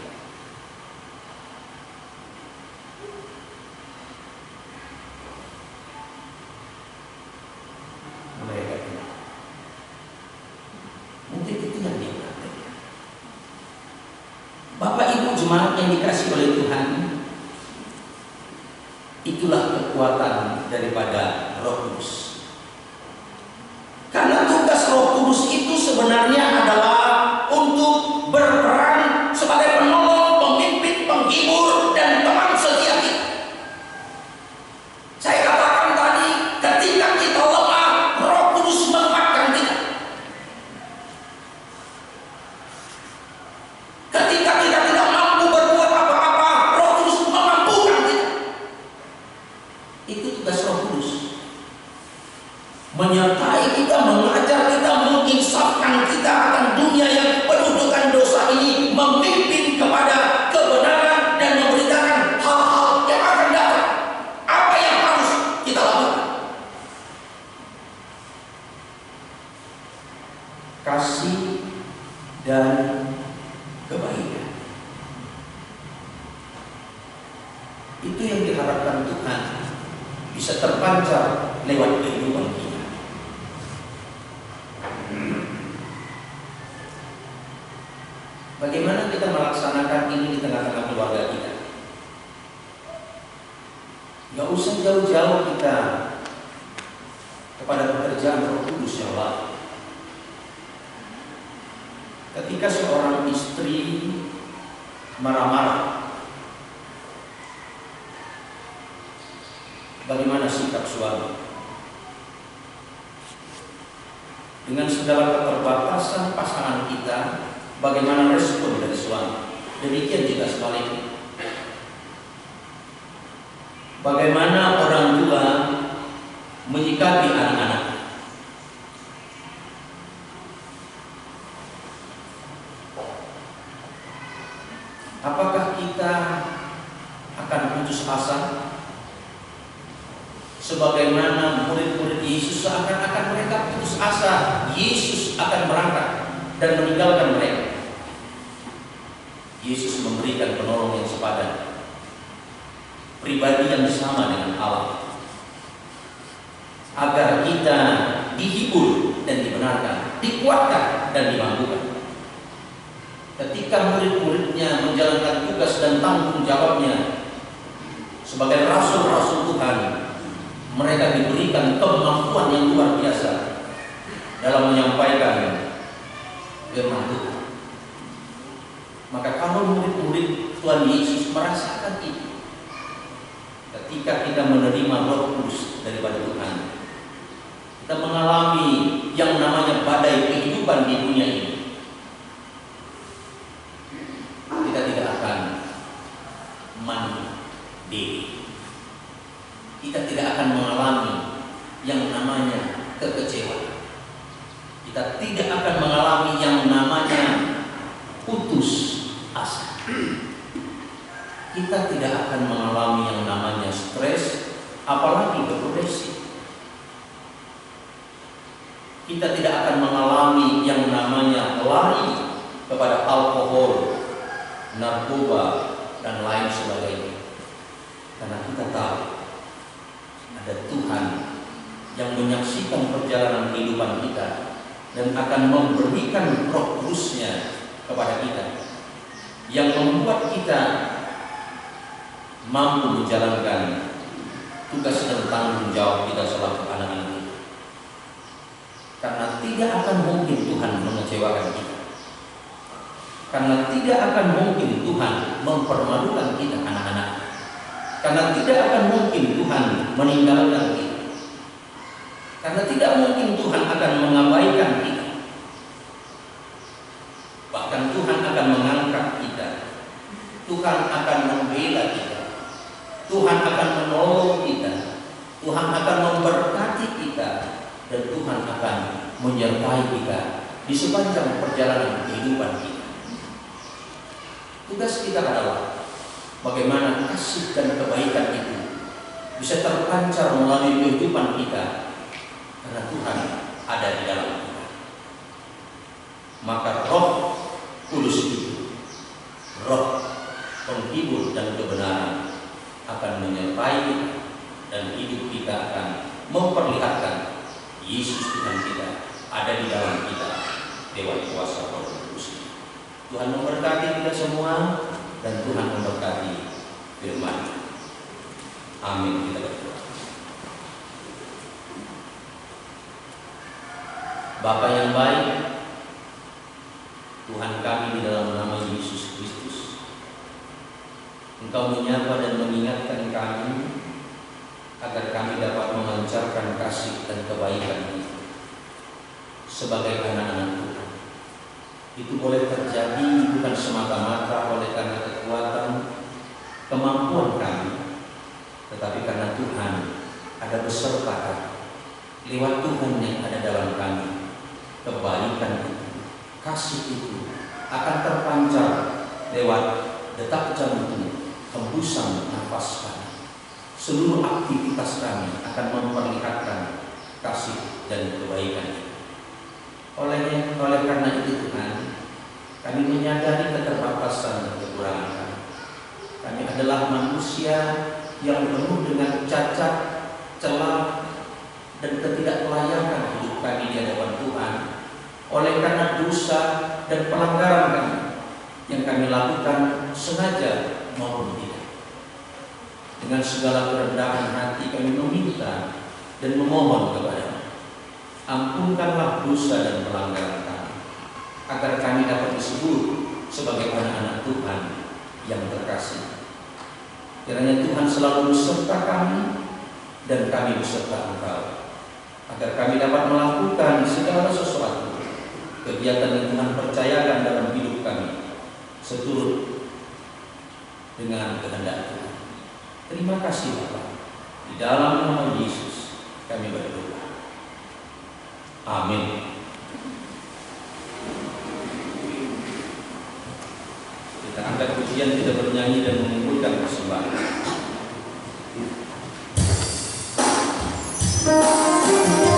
Mulai dari ini. Mungkin itu yang dia praktekkan. Bapak Ibu jemaat yang dikasih oleh Tuhan, itulah kekuatan daripada Roh Kudus. Karena tugas Roh Kudus itu sebenarnya adalah untuk berperan sebagai penolong, pemimpin, penghibur, dan teman setia kita. Saya katakan tadi, ketika kita lemah, Roh Kudus menguatkan kita. Ketika kita tidak mampu berbuat apa-apa, Roh Kudus memampukan kita. Itu tugas Roh Kudus. Menyertai kita, mengajar kita, menginsafkan kita akan dunia yang penuh dengan dosa ini, memimpin kepada kebenaran dan memberitakan hal-hal yang akan datang. Apa yang harus kita lakukan? Kasih dan kebaikan. Itu yang diharapkan Tuhan bisa terpancar lewat kehidupan kita. Bagaimana kita melaksanakan ini di tengah-tengah keluarga kita? Gak usah jauh-jauh kita kepada pekerjaan Roh Kudus yang lain. Ketika seorang istri marah-marah bagaimana sikap suami? Dengan segala keterbatasan pasangan kita, bagaimana respon dari suami? Demikian juga sebaliknya. Bagaimana orang tua menyikapi anak-anak? Apakah kita akan putus asa? Sebagaimana murid-murid Yesus seakan-akan mereka putus asa, Yesus akan berangkat dan meninggalkan mereka. Yesus memberikan penolong yang sepadan, pribadi yang sama dengan Allah, agar kita dihibur dan dibenarkan, dikuatkan dan dimampukan. Ketika murid-muridnya menjalankan tugas dan tanggung jawabnya sebagai rasul-rasul Tuhan, mereka diberikan kemampuan yang luar biasa dalam menyampaikan firman Tuhan. Maka kalau murid-murid Tuhan Yesus merasakan itu, ketika kita menerima Roh Kudus daripada Tuhan, kita mengalami yang namanya badai kehidupan di dunia ini, kita tidak akan mandiri. Kita tidak akan mengalami yang namanya kekecewaan. Kita tidak akan mengalami yang namanya putus asa. Kita tidak akan mengalami yang namanya stres, apalagi depresi. Kita tidak akan mengalami yang namanya lari kepada alkohol, narkoba, dan lain sebagainya. Karena kita tahu ada Tuhan yang menyaksikan perjalanan kehidupan kita dan akan memberikan Roh Kudus-Nya kepada kita, yang membuat kita mampu menjalankan tugas dan tanggung jawab kita selaku anak-anak kita. Karena tidak akan mungkin Tuhan mengecewakan kita. Karena tidak akan mungkin Tuhan mempermalukan kita anak-anak. Karena tidak akan mungkin Tuhan meninggalkan kita. Karena tidak mungkin Tuhan akan mengabaikan kita. Bahkan Tuhan akan mengangkat kita. Tuhan akan membela kita. Tuhan akan menolong kita. Tuhan akan memberkati kita. Dan Tuhan akan menyertai kita di sepanjang perjalanan kehidupan kita. Tugas kita adalah bagaimana kasih dan kebaikan itu bisa terpancar melalui kehidupan kita, karena Tuhan ada di dalam kita. Maka Roh Kudus itu, Roh penghibur dan kebenaran, akan menyertai kita, dan hidup kita akan memperlihatkan Yesus Tuhan kita ada di dalam kita lewat kuasa Roh Kudus. Tuhan memberkati kita semua, dan Tuhan memberkati firman. Amin. Kita berdoa. Bapa yang baik, Tuhan kami di dalam nama Yesus Kristus, Engkau menyapa dan mengingatkan kami agar kami dapat memancarkan kasih dan kebaikan itu sebagai anak-anak Tuhan. Itu boleh terjadi bukan semata-mata oleh karena kekuatan, kemampuan kami, tetapi karena Tuhan ada beserta kami. Lewat Tuhan yang ada dalam kami, kebaikan itu, kasih itu akan terpancar lewat detak jantung, hembusan nafas kami. Seluruh aktivitas kami akan memperlihatkan kasih dan kebaikan. Oleh karena itu Tuhan, kami menyadari keterbatasan dan kekurangan kami. Kami adalah manusia yang penuh dengan cacat, celah, dan ketidaklayakan hidup kami di hadapan Tuhan. Oleh karena dosa dan pelanggaran kami yang kami lakukan sengaja maupun tidak. Dengan segala kerendahan hati kami meminta dan memohon kepada-Mu, ampunkanlah dosa dan pelanggaran kami, agar kami dapat disebut sebagai anak-anak Tuhan yang terkasih. Kiranya Tuhan selalu beserta kami dan kami beserta Engkau, agar kami dapat melakukan segala sesuatu kegiatan yang Tuhan percayakan dalam hidup kami seturut dengan kehendak Tuhan. Terima kasih Bapa. Di dalam nama Yesus kami berdoa. Amin. Kita angkat pujian, kita bernyanyi dan mengumpulkan persembahan. Amin.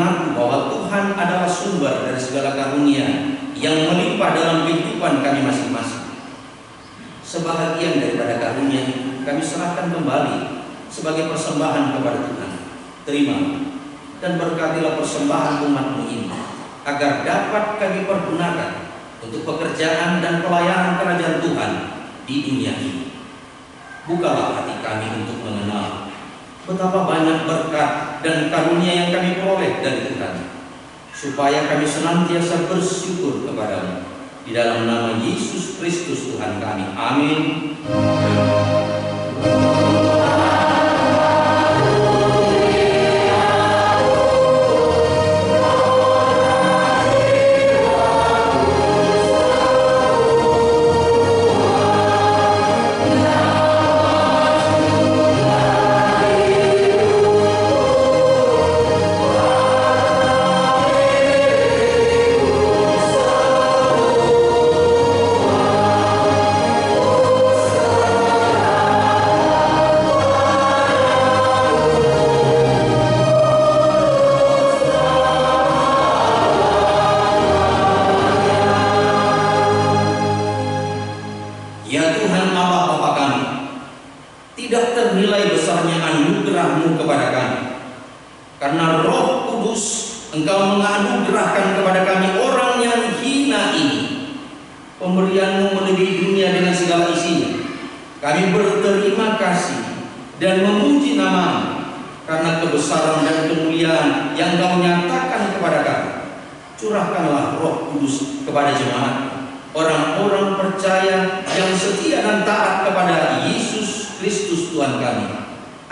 mengaku bahwa Tuhan adalah sumber dari segala karunia yang melimpah dalam kehidupan kami masing-masing. Sebahagian daripada karunia itu kami serahkan kembali sebagai persembahan kepada Tuhan. Terima dan berkatilah persembahan umat-Mu ini, agar dapat kami pergunakan untuk pekerjaan dan pelayanan kerajaan Tuhan di dunia ini. Bukalah hati kami untuk mengenal betapa banyak berkat dan karunia yang kami peroleh dari Tuhan, supaya kami senantiasa bersyukur kepada-Mu. Di dalam nama Yesus Kristus Tuhan kami. Amin.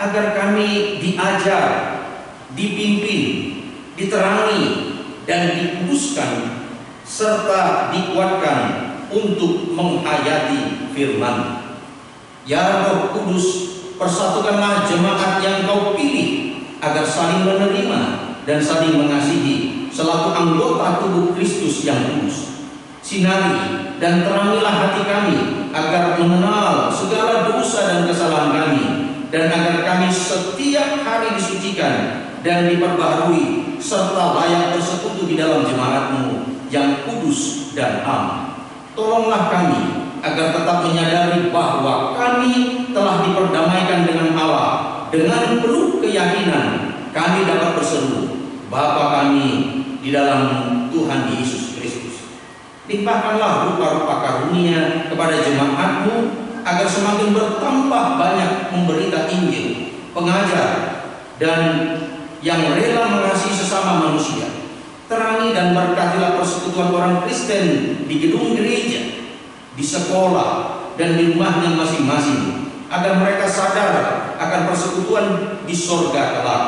Agar kami diajar, dipimpin, diterangi, dan dikuduskan, serta dikuatkan untuk menghayati firman. Ya Roh Kudus, persatukanlah jemaat yang Kau pilih, agar saling menerima dan saling mengasihi selaku anggota tubuh Kristus yang kudus. Sinari dan terangilah hati kami, agar mengenal segala dosa dan kesalahan kami, dan agar kami setiap hari disucikan dan diperbaharui, serta layak bersekutu di dalam jemaat-Mu yang kudus dan am. Tolonglah kami agar tetap menyadari bahwa kami telah diperdamaikan dengan Allah. Dengan penuh keyakinan kami dapat berseru, Bapa kami di dalam Tuhan Yesus Kristus. Limpahkanlah rupa-rupa karunia kepada jemaat-Mu, agar semakin bertambah banyak memberita Injil, pengajar, dan yang rela mengasihi sesama manusia. Terangi dan berkatilah persekutuan orang Kristen di gedung gereja, di sekolah, dan di rumahnya masing-masing, agar mereka sadar akan persekutuan di sorga kelak.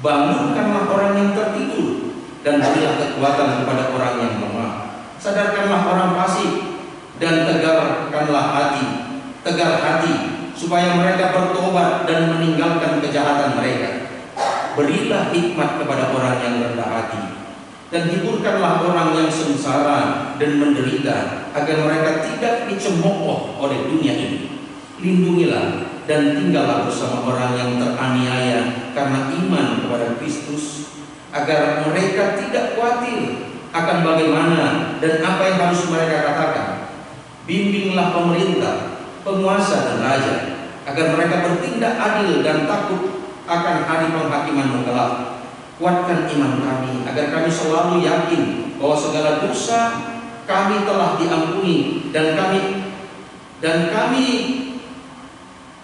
Bangunkanlah orang yang tertidur, dan berilah kekuatan kepada orang yang lemah. Sadarkanlah orang fasik, dan tegar hati, supaya mereka bertobat dan meninggalkan kejahatan mereka. Berilah hikmat kepada orang yang rendah hati, dan hiburkanlah orang yang sengsara dan menderita, agar mereka tidak dicemooh oleh dunia ini. Lindungilah dan tinggallah bersama orang yang teraniaya karena iman kepada Kristus, agar mereka tidak khawatir akan bagaimana dan apa yang harus mereka katakan. Bimbinglah pemerintah, penguasa, dan raja, agar mereka bertindak adil dan takut akan hari penghakiman kelak. Kuatkan iman kami, agar kami selalu yakin bahwa segala dosa kami telah diampuni, dan kami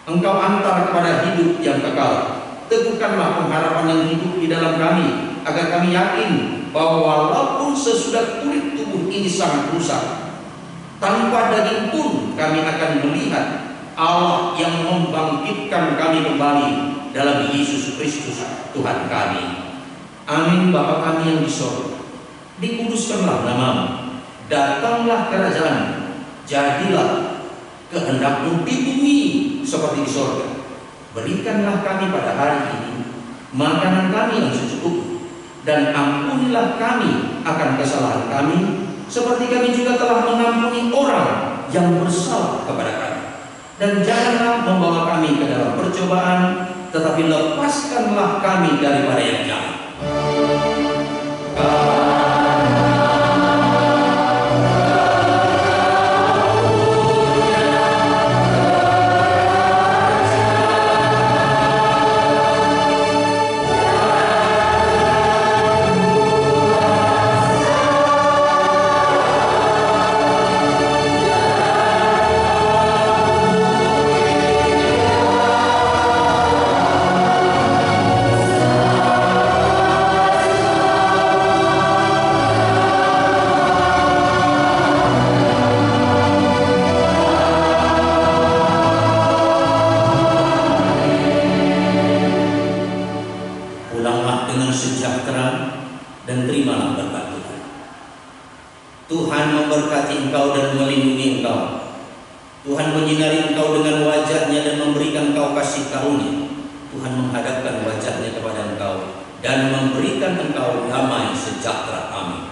Engkau antar kepada hidup yang kekal. Teguhkanlah pengharapan yang hidup di dalam kami, agar kami yakin bahwa walaupun sesudah kulit tubuh ini sangat rusak, tanpa daging pun kami akan melihat Allah yang membangkitkan kami kembali dalam Yesus Kristus Tuhan kami. Amin. Bapa kami yang di surga, dikuduskanlah nama-Mu, datanglah kerajaan, jadilah kehendak-Mu di bumi seperti di surga. Berikanlah kami pada hari ini makanan kami yang secukupnya, dan ampunilah kami akan kesalahan kami, seperti kami juga telah mengampuni orang yang bersalah kepada kami. Dan janganlah membawa kami ke dalam percobaan, tetapi lepaskanlah kami daripada yang jahat. sejahtera dan terimalah berkat Tuhan. Tuhan memberkati engkau dan melindungi engkau. Tuhan menyinari engkau dengan wajah-Nya dan memberikan engkau kasih karunia. Tuhan menghadapkan wajah-Nya kepada engkau dan memberikan engkau damai sejahtera. Amin.